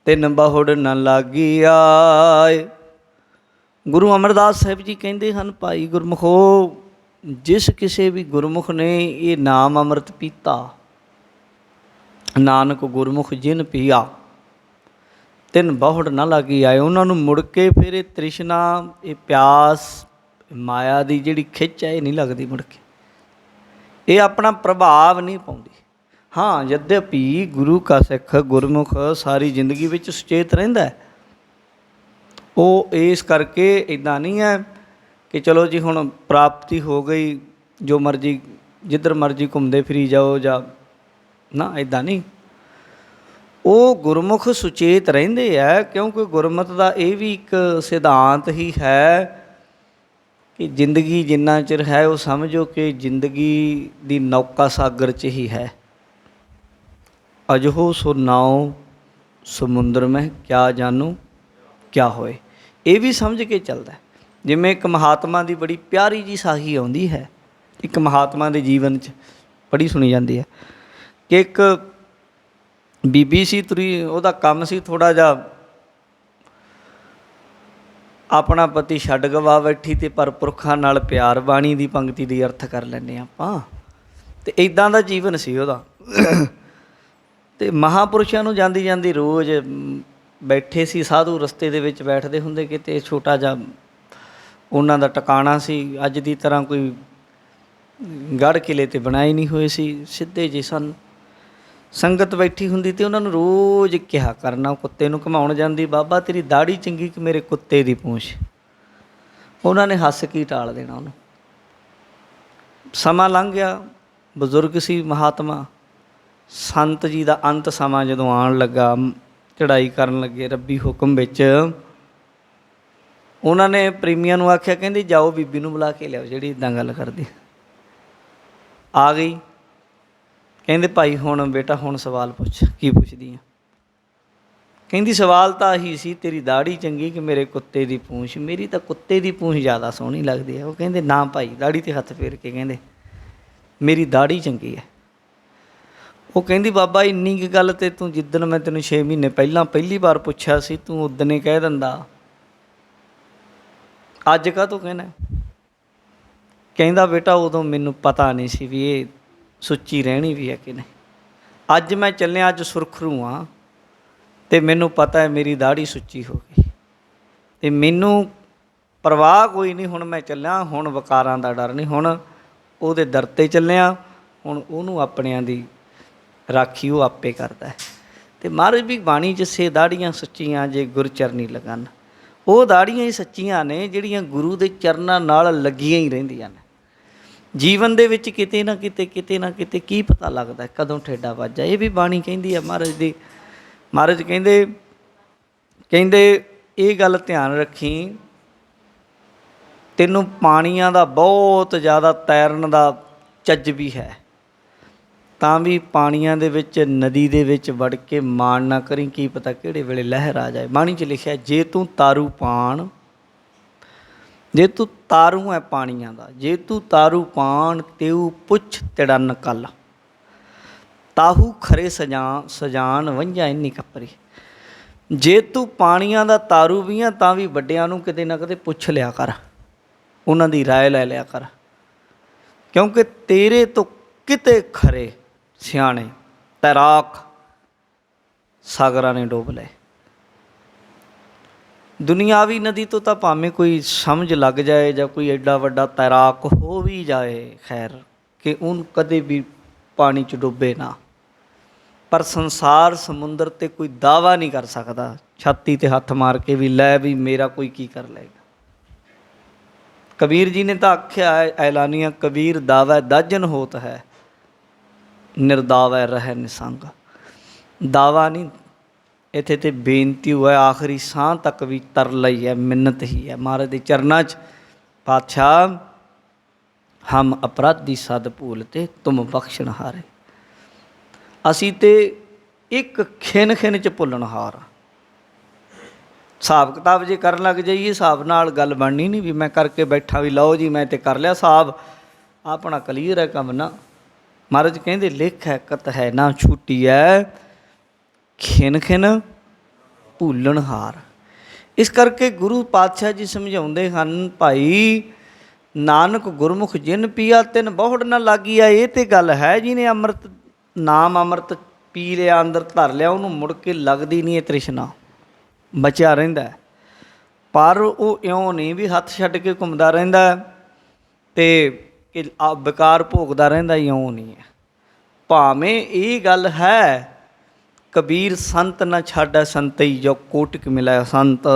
ਤਿਨ ਬਹੁੜ ਨ ਲਾਗੀ ਆਏ। ਗੁਰੂ ਅਮਰਦਾਸ ਸਾਹਿਬ ਜੀ ਕਹਿੰਦੇ ਹਨ, ਭਾਈ ਗੁਰਮੁਖੋ, ਜਿਸ ਕਿਸੇ ਵੀ ਗੁਰਮੁਖ ਨੇ ਇਹ ਨਾਮ ਅੰਮ੍ਰਿਤ ਪੀਤਾ, ਨਾਨਕ ਗੁਰਮੁਖ ਜਿਨ ਪੀਆ ਤਿਨ ਬਹੁੜ ਨਾ ਲਾਗੀ ਆਏ, ਉਹਨਾਂ ਨੂੰ ਮੁੜ ਕੇ ਫਿਰ ਇਹ ਤ੍ਰਿਸ਼ਨਾ, ਇਹ ਪਿਆਸ, ਮਾਇਆ ਦੀ ਜਿਹੜੀ ਖਿੱਚ ਹੈ, ਇਹ ਨਹੀਂ ਲੱਗਦੀ ਮੁੜ ਕੇ, ਇਹ ਆਪਣਾ ਪ੍ਰਭਾਵ ਨਹੀਂ ਪਾਉਂਦੀ। ਹਾਂ, ਯਦਿਅਪੀ ਗੁਰੂ ਕਾ ਸਿੱਖ ਗੁਰਮੁਖ ਸਾਰੀ ਜ਼ਿੰਦਗੀ ਵਿੱਚ ਸੁਚੇਤ ਰਹਿੰਦਾ, ਉਹ ਇਸ ਕਰਕੇ ਇੱਦਾਂ ਨਹੀਂ ਹੈ ਕਿ ਚਲੋ ਜੀ ਹੁਣ ਪ੍ਰਾਪਤੀ ਹੋ ਗਈ, ਜੋ ਮਰਜ਼ੀ ਜਿੱਧਰ ਮਰਜ਼ੀ ਘੁੰਮਦੇ ਫਿਰੀ ਜਾਓ, ਜਾਂ ਨਾ, ਇੱਦਾਂ ਨਹੀਂ। ਉਹ ਗੁਰਮੁਖ ਸੁਚੇਤ ਰਹਿੰਦੇ ਹੈ, ਕਿਉਂਕਿ ਗੁਰਮਤ ਦਾ ਇਹ ਵੀ ਇੱਕ ਸਿਧਾਂਤ ਹੀ ਹੈ ਕਿ ਜ਼ਿੰਦਗੀ ਜਿੰਨਾ ਚਿਰ ਹੈ, ਉਹ ਸਮਝੋ ਕਿ ਜ਼ਿੰਦਗੀ ਦੀ ਨੌਕਾ ਸਾਗਰ 'ਚ ਹੀ ਹੈ। ਅਜਹੋ ਸੋ ਨਾਉ ਸਮੁੰਦਰ ਮਹਿ ਕਿਆ ਜਾਨੂ ਕਿਆ ਹੋਏ, ਇਹ ਵੀ ਸਮਝ ਕੇ ਚੱਲਦਾ। ਜਿਵੇਂ ਇੱਕ ਮਹਾਤਮਾ ਦੀ ਬੜੀ ਪਿਆਰੀ ਜੀ ਸਾਖੀ ਆਉਂਦੀ ਹੈ, ਇੱਕ ਮਹਾਤਮਾ ਦੇ ਜੀਵਨ 'ਚ ਬੜੀ ਸੁਣੀ ਜਾਂਦੀ ਹੈ ਕਿ ਇੱਕ ਬੀਬੀ ਸੀ ਤੁਰੀ, ਉਹਦਾ ਕੰਮ ਸੀ ਥੋੜ੍ਹਾ ਜਿਹਾ ਆਪਣਾ ਪਤੀ ਛੱਡ ਗਵਾ ਬੈਠੀ, ਅਤੇ ਪਰ ਪੁਰਖਾਂ ਨਾਲ ਪਿਆਰ, ਬਾਣੀ ਦੀ ਪੰਕਤੀ ਦੀ ਅਰਥ ਕਰ ਲੈਂਦੇ ਆਪਾਂ, ਅਤੇ ਇੱਦਾਂ ਦਾ ਜੀਵਨ ਸੀ ਉਹਦਾ। ਅਤੇ ਮਹਾਂਪੁਰਸ਼ਾਂ ਨੂੰ ਜਾਂਦੀ ਜਾਂਦੀ ਰੋਜ਼ ਬੈਠੇ ਸੀ ਸਾਧੂ, ਰਸਤੇ ਦੇ ਵਿੱਚ ਬੈਠਦੇ ਹੁੰਦੇ, ਕਿਤੇ ਛੋਟਾ ਜਿਹਾ ਉਹਨਾਂ ਦਾ ਟਿਕਾਣਾ ਸੀ, ਅੱਜ ਦੀ ਤਰ੍ਹਾਂ ਕੋਈ ਗੜ੍ਹ ਕਿਲੇ 'ਤੇ ਬਣਾਏ ਨਹੀਂ ਹੋਏ ਸੀ, ਸਿੱਧੇ ਜਿਹੇ ਸਨ। ਸੰਗਤ ਬੈਠੀ ਹੁੰਦੀ ਅਤੇ ਉਹਨਾਂ ਨੂੰ ਰੋਜ਼ ਕਿਹਾ ਕਰਨਾ, ਕੁੱਤੇ ਨੂੰ ਘੁਮਾਉਣ ਜਾਂਦੀ, ਬਾਬਾ ਤੇਰੀ ਦਾੜੀ ਚੰਗੀ ਕਿ ਮੇਰੇ ਕੁੱਤੇ ਦੀ ਪੂੰਛ। ਉਹਨਾਂ ਨੇ ਹੱਸ ਕੇ ਟਾਲ ਦੇਣਾ ਉਹਨੂੰ। ਸਮਾਂ ਲੰਘ ਗਿਆ, ਬਜ਼ੁਰਗ ਸੀ ਮਹਾਤਮਾ, ਸੰਤ ਜੀ ਦਾ ਅੰਤ ਸਮਾਂ ਜਦੋਂ ਆਉਣ ਲੱਗਾ, ਚੜ੍ਹਾਈ ਕਰਨ ਲੱਗੇ ਰੱਬੀ ਹੁਕਮ ਵਿੱਚ, ਉਹਨਾਂ ਨੇ ਪ੍ਰੇਮੀਆਂ ਨੂੰ ਆਖਿਆ, ਕਹਿੰਦੇ ਜਾਓ ਬੀਬੀ ਨੂੰ ਬੁਲਾ ਕੇ ਲਿਆਓ ਜਿਹੜੀ ਇੱਦਾਂ ਗੱਲ ਕਰਦੀ। ਆ ਗਈ, ਕਹਿੰਦੇ ਭਾਈ ਹੁਣ ਬੇਟਾ ਹੁਣ ਸਵਾਲ ਪੁੱਛ। ਕੀ ਪੁੱਛਦੀ ਆ? ਕਹਿੰਦੀ ਸਵਾਲ ਤਾਂ ਆਹੀ ਸੀ, ਤੇਰੀ ਦਾੜੀ ਚੰਗੀ ਕਿ ਮੇਰੇ ਕੁੱਤੇ ਦੀ ਪੂੰਛ। ਮੇਰੀ ਤਾਂ ਕੁੱਤੇ ਦੀ ਪੂੰਛ ਜ਼ਿਆਦਾ ਸੋਹਣੀ ਲੱਗਦੀ ਹੈ। ਉਹ ਕਹਿੰਦੇ ਨਾ ਭਾਈ, ਦਾੜੀ 'ਤੇ ਹੱਥ ਫੇਰ ਕੇ ਕਹਿੰਦੇ ਮੇਰੀ ਦਾੜੀ ਚੰਗੀ ਹੈ। ਉਹ ਕਹਿੰਦੀ ਬਾਬਾ ਇੰਨੀ ਕੁ ਗੱਲ ਤੇ ਤੂੰ ਜਿੱਦਣ ਮੈਂ ਤੈਨੂੰ 6 ਮਹੀਨੇ ਪਹਿਲਾਂ ਪਹਿਲੀ ਵਾਰ ਪੁੱਛਿਆ ਸੀ, ਤੂੰ ਉਦਣ ਹੀ ਕਹਿ ਦਿੰਦਾ, ਅੱਜ ਕਾਹਤੋਂ ਕਹਿਣਾ? ਕਹਿੰਦਾ ਬੇਟਾ ਉਦੋਂ ਮੈਨੂੰ ਪਤਾ ਨਹੀਂ ਸੀ ਵੀ ਇਹ ਸੁੱਚੀ ਰਹਿਣੀ ਵੀ ਹੈ ਕਿ ਨਹੀਂ। ਅੱਜ ਮੈਂ ਚੱਲਿਆ, ਅੱਜ ਸੁਰਖਰੂ ਹਾਂ ਅਤੇ ਮੈਨੂੰ ਪਤਾ ਹੈ ਮੇਰੀ ਦਾੜੀ ਸੁੱਚੀ ਹੋ ਗਈ, ਅਤੇ ਮੈਨੂੰ ਪਰਵਾਹ ਕੋਈ ਨਹੀਂ। ਹੁਣ ਮੈਂ ਚੱਲਿਆ, ਹੁਣ ਵਕਾਰਾਂ ਦਾ ਡਰ ਨਹੀਂ, ਹੁਣ ਉਹਦੇ ਦਰ 'ਤੇ ਚੱਲਿਆ, ਹੁਣ ਉਹਨੂੰ ਆਪਣਿਆਂ ਦੀ ਰਾਖੀ ਉਹ ਆਪੇ ਕਰਦਾ ਹੈ। ਅਤੇ ਮਹਾਰਾਜ ਵੀ ਬਾਣੀ 'ਚ ਸੇ ਦਾੜੀਆਂ ਸੱਚੀਆਂ ਜੇ ਗੁਰ ਚਰਨੀ ਲਗਨ, ਉਹ ਦਾੜੀਆਂ ਹੀ ਸੱਚੀਆਂ ਨੇ ਜਿਹੜੀਆਂ ਗੁਰੂ ਦੇ ਚਰਨਾਂ ਨਾਲ ਲੱਗੀਆਂ ਹੀ ਰਹਿੰਦੀਆਂ ਨੇ। ਜੀਵਨ ਦੇ ਵਿੱਚ ਕਿਤੇ ਨਾ ਕਿਤੇ ਕੀ ਪਤਾ ਲੱਗਦਾ ਕਦੋਂ ਠੇਡਾ ਵੱਜ ਜਾਏ। ਇਹ ਵੀ ਬਾਣੀ ਕਹਿੰਦੀ ਹੈ ਮਹਾਰਾਜ ਦੀ। ਮਹਾਰਾਜ ਕਹਿੰਦੇ ਇਹ ਗੱਲ ਧਿਆਨ ਰੱਖੀ, ਤੈਨੂੰ ਪਾਣੀਆਂ ਦਾ ਬਹੁਤ ਜ਼ਿਆਦਾ ਤੈਰਨ ਦਾ ਚੱਜ ਵੀ ਹੈ, ਤਾਂ ਵੀ ਪਾਣੀਆਂ ਦੇ ਵਿੱਚ, ਨਦੀ ਦੇ ਵਿੱਚ ਵੜ ਕੇ ਮਾਣ ਨਾ ਕਰੀ, ਕੀ ਪਤਾ ਕਿਹੜੇ ਵੇਲੇ ਲਹਿਰ ਆ ਜਾਏ। ਬਾਣੀ 'ਚ ਲਿਖਿਆ, ਜੇ ਤੂੰ ਤਾਰੂ ਪਾਣ, ਜੇ ਤੂੰ ਤਾਰੂ ਹੈ ਪਾਣੀਆਂ ਦਾ, ਜੇ ਤੂੰ ਤਾਰੂ ਪਾਣ ਤੇਊ ਪੁੱਛ ਤਿੜਨ ਕੱਲ, ਤਾਹੂ ਖਰੇ ਸਜਾਨ ਵੰਝਾ ਇੰਨੀ ਕੱਪਰੀ। ਜੇ ਤੂੰ ਪਾਣੀਆਂ ਦਾ ਤਾਰੂ ਵੀ ਆ, ਤਾਂ ਵੀ ਵੱਡਿਆਂ ਨੂੰ ਕਿਤੇ ਨਾ ਕਿਤੇ ਪੁੱਛ ਲਿਆ ਕਰ, ਉਹਨਾਂ ਦੀ ਰਾਏ ਲੈ ਲਿਆ ਕਰ, ਕਿਉਂਕਿ ਤੇਰੇ ਤੋਂ ਕਿਤੇ ਖਰੇ ਸਿਆਣੇ ਤੈਰਾਕ ਸਾਗਰਾਂ ਨੇ ਡੋਬ ਲਏ। ਦੁਨੀਆਵੀ ਨਦੀ ਤੋਂ ਤਾਂ ਭਾਵੇਂ ਕੋਈ ਸਮਝ ਲੱਗ ਜਾਏ ਜਾਂ ਕੋਈ ਐਡਾ ਵੱਡਾ ਤੈਰਾਕ ਹੋ ਵੀ ਜਾਏ, ਖੈਰ ਕਿ ਉਹਨੂੰ ਕਦੇ ਵੀ ਪਾਣੀ 'ਚ ਡੁੱਬੇ ਨਾ, ਪਰ ਸੰਸਾਰ ਸਮੁੰਦਰ 'ਤੇ ਕੋਈ ਦਾਅਵਾ ਨਹੀਂ ਕਰ ਸਕਦਾ ਛਾਤੀ 'ਤੇ ਹੱਥ ਮਾਰ ਕੇ ਵੀ ਲੈ ਵੀ ਮੇਰਾ ਕੋਈ ਕੀ ਕਰ ਲਏਗਾ। ਕਬੀਰ ਜੀ ਨੇ ਤਾਂ ਆਖਿਆ ਐਲਾਨੀਆਂ, ਕਬੀਰ ਦਾਵੈ ਦਾਜਨ ਹੋਤ ਹੈ, ਨਿਰਦਾਵੈ ਰਹਿ ਨਿਸੰਗ। ਦਾਵਾ ਨਹੀਂ, ਇੱਥੇ ਤੇ ਬੇਨਤੀ ਹੋਇਆ, ਆਖਰੀ ਸਾਹ ਤੱਕ ਵੀ ਤਰ ਲਈ ਹੈ, ਮਿੰਨਤ ਹੀ ਹੈ ਮਹਾਰਾਜ ਦੇ ਚਰਨਾਂ 'ਚ। ਪਾਤਸ਼ਾਹ ਹਮ ਅਪਰਾਧੀ ਸਦ ਭੂਲ ਤੇ ਤੁਮ ਬਖਸ਼ਣ ਹਾਰੇ, ਅਸੀਂ ਤੇ ਇੱਕ ਖਿਣ 'ਚ ਭੁੱਲਣਹਾਰ। ਹਿਸਾਬ ਕਿਤਾਬ ਜੇ ਕਰਨ ਲੱਗ ਜਾਈਏ, ਹਿਸਾਬ ਨਾਲ ਗੱਲ ਬਣਨੀ ਨਹੀਂ ਵੀ ਮੈਂ ਕਰਕੇ ਬੈਠਾ ਵੀ ਲਓ ਜੀ ਮੈਂ ਤੇ ਕਰ ਲਿਆ ਹਿਸਾਬ, ਆਪਣਾ ਕਲੀਅਰ ਹੈ ਕੰਮ ਨਾ। ਮਹਾਰਾਜ ਕਹਿੰਦੇ ਲਿਖ ਹੈ ਕਤ ਹੈ ਨਾ ਛੂਟੀਐ, ਖਿਨ ਖਿਨ ਭੂਲਣਹਾਰ। ਇਸ ਕਰਕੇ ਗੁਰੂ ਪਾਤਸ਼ਾਹ ਜੀ ਸਮਝਾਉਂਦੇ ਹਨ, ਭਾਈ ਨਾਨਕ ਗੁਰਮੁਖ ਜਿਨ ਪੀਆ ਤਿਨ ਬਹੁੜ ਨਾ ਲਾਗੀ ਆ। ਇਹ ਤਾਂ ਗੱਲ ਹੈ, ਜਿਹਨੇ ਅੰਮ੍ਰਿਤ ਨਾਮ ਅੰਮ੍ਰਿਤ ਪੀ ਲਿਆ, ਅੰਦਰ ਧਰ ਲਿਆ, ਉਹਨੂੰ ਮੁੜ ਕੇ ਲੱਗਦੀ ਨਹੀਂ ਇਹ ਤ੍ਰਿਸ਼ਨਾ, ਬਚਿਆ ਰਹਿੰਦਾ। ਪਰ ਉਹ ਇਉਂ ਨਹੀਂ ਵੀ ਹੱਥ ਛੱਡ ਕੇ ਘੁੰਮਦਾ ਰਹਿੰਦਾ ਅਤੇ ਕਿ ਬੇਕਾਰ ਭੋਗਦਾ ਰਹਿੰਦਾ, ਇਉਂ ਨਹੀਂ ਹੈ। ਭਾਵੇਂ ਇਹ ਗੱਲ ਹੈ, ਕਬੀਰ ਸੰਤ ਨਾ ਛਾਡੈ ਸੰਤਈ, ਜੋ ਕੋਟਿਕ ਮਿਲਿਆ ਸੰਤ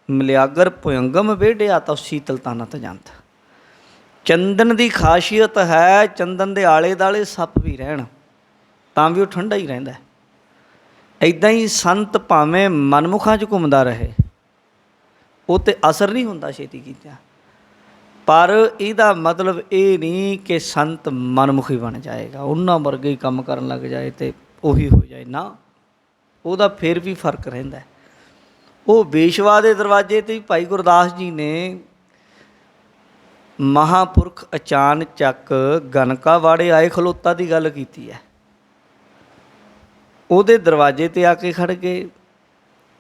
ਮਿਲਿਆਗਰ ਭੁਯੰਗਮ ਵੇਢਿਆ ਤਾਂ ਸੀਤਲਤਾ ਨਤ ਜੰਤ। ਚੰਦਨ ਦੀ ਖਾਸੀਅਤ ਹੈ, ਚੰਦਨ ਦੇ ਆਲੇ ਦੁਆਲੇ ਸੱਪ ਵੀ ਰਹਿਣ ਤਾਂ ਵੀ ਉਹ ਠੰਡਾ ਹੀ ਰਹਿੰਦਾ। ਇੱਦਾਂ ਹੀ ਸੰਤ ਭਾਵੇਂ ਮਨਮੁਖਾਂ 'ਚ ਘੁੰਮਦਾ ਰਹੇ, ਉਹ 'ਤੇ ਅਸਰ ਨਹੀਂ ਹੁੰਦਾ ਛੇਤੀ ਕੀਤਾ। ਪਰ ਇਹਦਾ ਮਤਲਬ ਇਹ ਨਹੀਂ ਕਿ ਸੰਤ ਮਨਮੁਖੀ ਬਣ ਜਾਏਗਾ, ਉਹਨਾਂ ਵਰਗੇ ਹੀ ਕੰਮ ਕਰਨ ਲੱਗ ਜਾਏ ਅਤੇ ਉਹੀ ਹੋ ਜਾਏ, ਨਾ, ਉਹਦਾ ਫਿਰ ਵੀ ਫਰਕ ਰਹਿੰਦਾ। ਉਹ ਵੇਸ਼ਵਾ ਦੇ ਦਰਵਾਜ਼ੇ 'ਤੇ ਹੀ ਭਾਈ ਗੁਰਦਾਸ ਜੀ ਨੇ ਮਹਾਂਪੁਰਖ ਅਚਾਨ ਚੱਕ ਗਨਕਾ ਵਾੜੇ ਆਏ ਖਲੋਤਾ ਦੀ ਗੱਲ ਕੀਤੀ ਹੈ। ਉਹਦੇ ਦਰਵਾਜ਼ੇ 'ਤੇ ਆ ਕੇ ਖੜ੍ਹ ਕੇ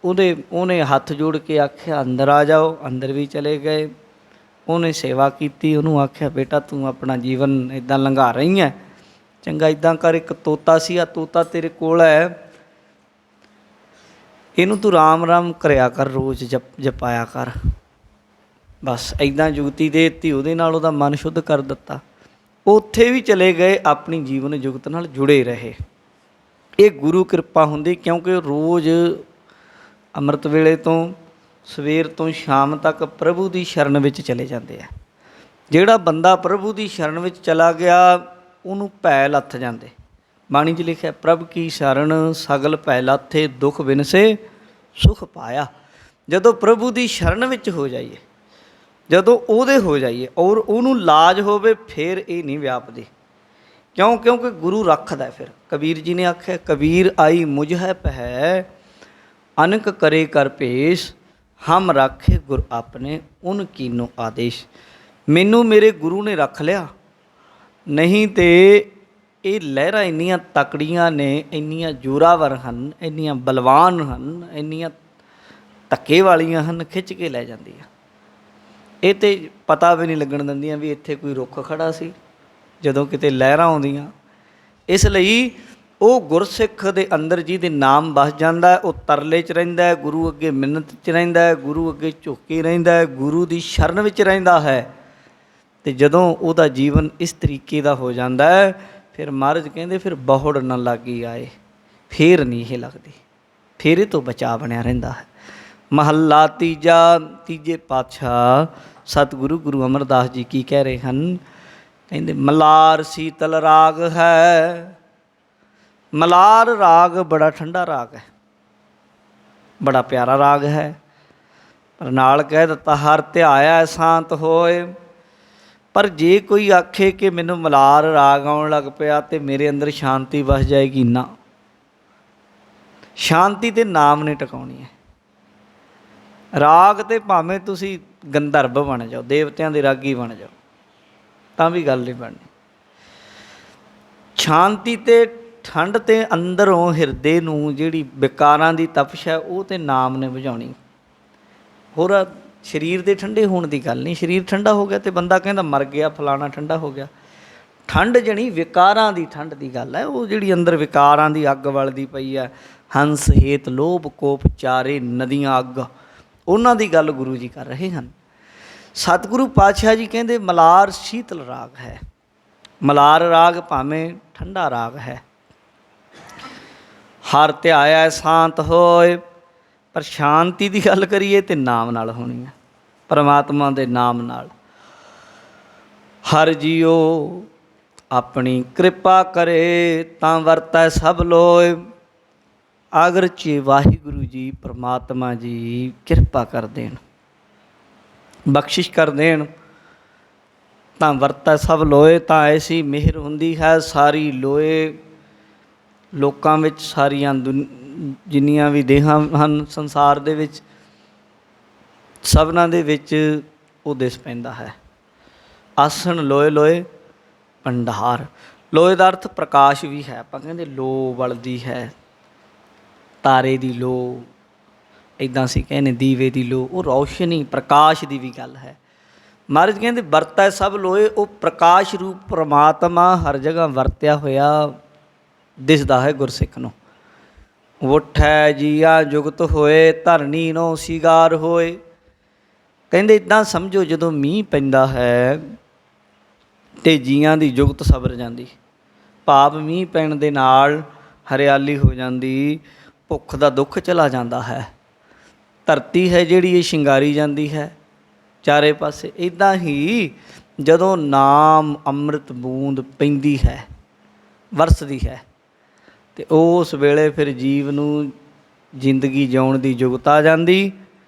ਉਹਨੇ ਹੱਥ ਜੋੜ ਕੇ ਆਖਿਆ ਅੰਦਰ ਆ ਜਾਓ, ਅੰਦਰ ਵੀ ਚਲੇ ਗਏ। ਉਹਨੇ ਸੇਵਾ ਕੀਤੀ, ਉਹਨੂੰ ਆਖਿਆ ਬੇਟਾ ਤੂੰ ਆਪਣਾ ਜੀਵਨ ਇੱਦਾਂ ਲੰਘਾ ਰਹੀ ਹੈ, ਚੰਗਾ ਇੱਦਾਂ ਕਰ, ਇੱਕ ਤੋਤਾ ਸੀ, ਆ ਤੋਤਾ ਤੇਰੇ ਕੋਲ ਹੈ, ਇਹਨੂੰ ਤੂੰ ਰਾਮ ਰਾਮ ਕਰਿਆ ਕਰ, ਰੋਜ਼ ਜਪਾਇਆ ਕਰ। ਬਸ ਇੱਦਾਂ ਜੁਗਤੀ ਦੇ ਦਿੱਤੀ, ਉਹਦੇ ਨਾਲ ਉਹਦਾ ਮਨ ਸ਼ੁੱਧ ਕਰ ਦਿੱਤਾ। ਉੱਥੇ ਵੀ ਚਲੇ ਗਏ, ਆਪਣੀ ਜੀਵਨ ਜੁਗਤ ਨਾਲ ਜੁੜੇ ਰਹੇ। ਇਹ ਗੁਰੂ ਕਿਰਪਾ ਹੁੰਦੀ, ਕਿਉਂਕਿ ਰੋਜ਼ ਅੰਮ੍ਰਿਤ ਵੇਲੇ ਤੋਂ ਸਵੇਰ ਤੋਂ ਸ਼ਾਮ ਤੱਕ ਪ੍ਰਭੂ ਦੀ ਸ਼ਰਨ ਵਿੱਚ ਚਲੇ ਜਾਂਦੇ ਆ। ਜਿਹੜਾ ਬੰਦਾ ਪ੍ਰਭੂ ਦੀ ਸ਼ਰਨ ਵਿੱਚ ਚਲਾ ਗਿਆ, ਉਹਨੂੰ ਭੈ ਲੱਥ ਜਾਂਦੇ। ਬਾਣੀ 'ਚ ਲਿਖਿਆ, ਪ੍ਰਭ ਕੀ ਸ਼ਰਨ ਸਗਲ ਭੈ ਲਾਥੇ, ਦੁੱਖ ਬਿਨਸੇ ਸੁਖ ਪਾਇਆ। ਜਦੋਂ ਪ੍ਰਭੂ ਦੀ ਸ਼ਰਨ ਵਿੱਚ ਹੋ ਜਾਈਏ, ਜਦੋਂ ਉਹਦੇ ਹੋ ਜਾਈਏ ਔਰ ਉਹਨੂੰ ਲਾਜ ਹੋਵੇ, ਫਿਰ ਇਹ ਨਹੀਂ ਵਿਆਪਦੀ। ਕਿਉਂਕਿ ਗੁਰੂ ਰੱਖਦਾ। ਫਿਰ ਕਬੀਰ ਜੀ ਨੇ ਆਖਿਆ, ਕਬੀਰ ਆਈ ਮੁਝ ਹੈ ਪਹਿ, ਅਨਕ ਕਰੇ ਕਰ ਭੇਸ, ਹਮ ਰਾਖੇ ਗੁਰ ਆਪਣੇ ਉਨ ਕੀਨੋ ਆਦੇਸ਼। ਮੈਨੂੰ ਮੇਰੇ ਗੁਰੂ ਨੇ ਰੱਖ ਲਿਆ, ਨਹੀਂ ਤਾਂ ਇਹ ਲਹਿਰਾਂ ਇੰਨੀਆਂ ਤਕੜੀਆਂ ਨੇ, ਇੰਨੀਆਂ ਜ਼ੋਰਾਵਰ ਹਨ, ਇੰਨੀਆਂ ਬਲਵਾਨ ਹਨ, ਇੰਨੀਆਂ ਧੱਕੇ ਵਾਲੀਆਂ ਹਨ, ਖਿੱਚ ਕੇ ਲੈ ਜਾਂਦੀਆਂ। ਇਹ ਤਾਂ ਪਤਾ ਵੀ ਨਹੀਂ ਲੱਗਣ ਦਿੰਦੀਆਂ ਵੀ ਇੱਥੇ ਕੋਈ ਰੁੱਖ ਖੜ੍ਹਾ ਸੀ ਜਦੋਂ ਕਿਤੇ ਲਹਿਰਾਂ ਆਉਂਦੀਆਂ। ਇਸ ਲਈ ਉਹ ਗੁਰਸਿੱਖ ਦੇ ਅੰਦਰ ਜਿਹਦੇ ਨਾਮ ਵਸ ਜਾਂਦਾ, ਉਹ ਤਰਲੇ 'ਚ ਰਹਿੰਦਾ, ਗੁਰੂ ਅੱਗੇ ਮਿੰਨਤ 'ਚ ਰਹਿੰਦਾ, ਗੁਰੂ ਅੱਗੇ ਝੁੱਕ ਕੇ ਰਹਿੰਦਾ, ਗੁਰੂ ਦੀ ਸ਼ਰਨ ਵਿੱਚ ਰਹਿੰਦਾ ਹੈ। ਅਤੇ ਜਦੋਂ ਉਹਦਾ ਜੀਵਨ ਇਸ ਤਰੀਕੇ ਦਾ ਹੋ ਜਾਂਦਾ ਹੈ, ਫਿਰ ਮਹਾਰਾਜ ਕਹਿੰਦੇ ਫਿਰ ਬਹੁੜ ਨਾ ਲਾਗੀ ਆਏ, ਫਿਰ ਨਹੀਂ ਇਹ ਲੱਗਦੀ, ਫਿਰ ਇਹ ਤੋਂ ਬਚਾ ਬਣਿਆ ਰਹਿੰਦਾ ਹੈ। ਮਹੱਲਾ ਤੀਜਾ, ਤੀਜੇ ਪਾਤਸ਼ਾਹ ਸਤਿਗੁਰੂ ਗੁਰੂ ਅਮਰਦਾਸ ਜੀ ਕੀ ਕਹਿ ਰਹੇ ਹਨ? ਕਹਿੰਦੇ ਮਲਾਰ ਸੀਤਲ ਰਾਗ ਹੈ। ਮਲਾਰ ਰਾਗ ਬੜਾ ਠੰਡਾ ਰਾਗ ਹੈ, ਬੜਾ ਪਿਆਰਾ ਰਾਗ ਹੈ, ਪਰ ਨਾਲ ਕਹਿ ਦਿੱਤਾ ਹਰ ਧਿਆਇਆ ਸ਼ਾਂਤ ਹੋਏ। ਪਰ ਜੇ ਕੋਈ ਆਖੇ ਕਿ ਮੈਨੂੰ ਮਲਾਰ ਰਾਗ ਆਉਣ ਲੱਗ ਪਿਆ ਅਤੇ ਮੇਰੇ ਅੰਦਰ ਸ਼ਾਂਤੀ ਵਸ ਜਾਏਗੀ, ਨਾ, ਸ਼ਾਂਤੀ ਤੇ ਨਾਮ ਨੇ ਟਿਕਾਉਣੀ ਹੈ। ਰਾਗ ਤੇ ਭਾਵੇਂ ਤੁਸੀਂ ਗੰਧਰਵ ਬਣ ਜਾਓ, ਦੇਵਤਿਆਂ ਦੇ ਰਾਗੀ ਬਣ ਜਾਓ, ਤਾਂ ਵੀ ਗੱਲ ਨਹੀਂ ਬਣਨੀ। ਸ਼ਾਂਤੀ ਤੇ ਠੰਡ ਤੇ ਅੰਦਰੋਂ ਹਿਰਦੇ ਨੂੰ ਜਿਹੜੀ ਵਿਕਾਰਾਂ ਦੀ ਤਪਸ਼ ਹੈ, ਉਹ ਤੇ ਨਾਮ ਨੇ ਬੁਝਾਉਣੀ। ਹੋਰ ਸਰੀਰ ਦੇ ਠੰਡੇ ਹੋਣ ਦੀ ਗੱਲ ਨਹੀਂ। ਸਰੀਰ ਠੰਡਾ ਹੋ ਗਿਆ ਅਤੇ ਬੰਦਾ ਕਹਿੰਦਾ ਮਰ ਗਿਆ, ਫਲਾਣਾ ਠੰਡਾ ਹੋ ਗਿਆ। ਠੰਡ ਜਣੀ ਵਿਕਾਰਾਂ ਦੀ ਠੰਡ ਦੀ ਗੱਲ ਹੈ, ਉਹ ਜਿਹੜੀ ਅੰਦਰ ਵਿਕਾਰਾਂ ਦੀ ਅੱਗ ਵਲਦੀ ਪਈ ਹੈ। ਹੰਸ ਹੇਤ ਲੋਭ ਕੋਪ ਚਾਰੇ ਨਦੀਆਂ ਅੱਗ, ਉਹਨਾਂ ਦੀ ਗੱਲ ਗੁਰੂ ਜੀ ਕਰ ਰਹੇ ਹਨ। ਸਤਿਗੁਰੂ ਪਾਤਸ਼ਾਹ ਜੀ ਕਹਿੰਦੇ ਮਲਾਰ ਸ਼ੀਤਲ ਰਾਗ ਹੈ। ਮਲਾਰ ਰਾਗ ਭਾਵੇਂ ਠੰਡਾ ਰਾਗ ਹੈ। ਹਰ ਧਿਆਇਆ ਸ਼ਾਂਤ ਹੋਏ, ਪਰ ਸ਼ਾਂਤੀ ਦੀ ਗੱਲ ਕਰੀਏ ਤਾਂ ਨਾਮ ਨਾਲ ਹੋਣੀ ਹੈ, ਪਰਮਾਤਮਾ ਦੇ ਨਾਮ ਨਾਲ। ਹਰ ਜੀਓ ਆਪਣੀ ਕਿਰਪਾ ਕਰੇ, ਤਾਂ ਵਰਤੈ ਸਭ ਲੋਏ। ਅਗਰ ਜੇ ਵਾਹਿਗੁਰੂ ਜੀ ਪਰਮਾਤਮਾ ਜੀ ਕਿਰਪਾ ਕਰ ਦੇਣ, ਬਖਸ਼ਿਸ਼ ਕਰ ਦੇਣ, ਤਾਂ ਵਰਤੈ ਸਭ ਲੋਏ। ਤਾਂ ਐਸੀ ਮਿਹਰ ਹੁੰਦੀ ਹੈ, ਸਾਰੀ ਲੋਏ ਲੋਕਾਂ ਵਿੱਚ, ਸਾਰੀਆਂ ਜਿੰਨੀਆਂ ਵੀ ਦੇਹਾਂ ਹਨ ਸੰਸਾਰ ਦੇ ਵਿੱਚ, ਸਭਨਾਂ ਦੇ ਵਿੱਚ ਉਹ ਦਿਸ ਪੈਂਦਾ ਹੈ। ਆਸਣ ਲੋਏ ਲੋਏ ਭੰਡਾਰ, ਲੋਏ ਦਾ ਅਰਥ ਪ੍ਰਕਾਸ਼ ਵੀ ਹੈ। ਆਪਾਂ ਕਹਿੰਦੇ ਲੋ ਬਲਦੀ ਹੈ, ਤਾਰੇ ਦੀ ਲੋ, ਇੱਦਾਂ ਅਸੀਂ ਕਹਿੰਦੇ ਦੀਵੇ ਦੀ ਲੋ, ਉਹ ਰੌਸ਼ਨੀ ਪ੍ਰਕਾਸ਼ ਦੀ ਵੀ ਗੱਲ ਹੈ। ਮਹਾਰਾਜ ਕਹਿੰਦੇ ਵਰਤੈ ਸਭ ਲੋਏ, ਉਹ ਪ੍ਰਕਾਸ਼ ਰੂਪ ਪ੍ਰਮਾਤਮਾ ਹਰ ਜਗ੍ਹਾ ਵਰਤਿਆ ਹੋਇਆ ਦਿਸਦਾ ਹੈ ਗੁਰਸਿੱਖ ਨੂੰ। ਉੱਠੈ ਜੀਆ ਜੁਗਤ ਹੋਏ, ਧਰਨੀ ਨੋ ਸਿਗਾਰ ਹੋਏ। ਕਹਿੰਦੇ ਇੱਦਾਂ ਸਮਝੋ ਜਦੋਂ ਮੀਂਹ ਪੈਂਦਾ ਹੈ ਅਤੇ ਜੀਆਂ ਦੀ ਜੁਗਤ ਸਵਰ ਜਾਂਦੀ, ਭਾਵ ਮੀਂਹ ਪੈਣ ਦੇ ਨਾਲ ਹਰਿਆਲੀ ਹੋ ਜਾਂਦੀ, ਭੁੱਖ ਦਾ ਦੁੱਖ ਚਲਾ ਜਾਂਦਾ ਹੈ, ਧਰਤੀ ਹੈ ਜਿਹੜੀ ਇਹ ਸ਼ਿੰਗਾਰੀ ਜਾਂਦੀ ਹੈ ਚਾਰੇ ਪਾਸੇ। ਇੱਦਾਂ ਹੀ ਜਦੋਂ ਨਾਮ ਅੰਮ੍ਰਿਤ ਬੂੰਦ ਪੈਂਦੀ ਹੈ, ਵਰਸਦੀ ਹੈ, ਅਤੇ ਉਸ ਵੇਲੇ ਫਿਰ ਜੀਵ ਨੂੰ ਜ਼ਿੰਦਗੀ ਜਿਉਣ ਦੀ ਜੁਗਤ ਆ ਜਾਂਦੀ,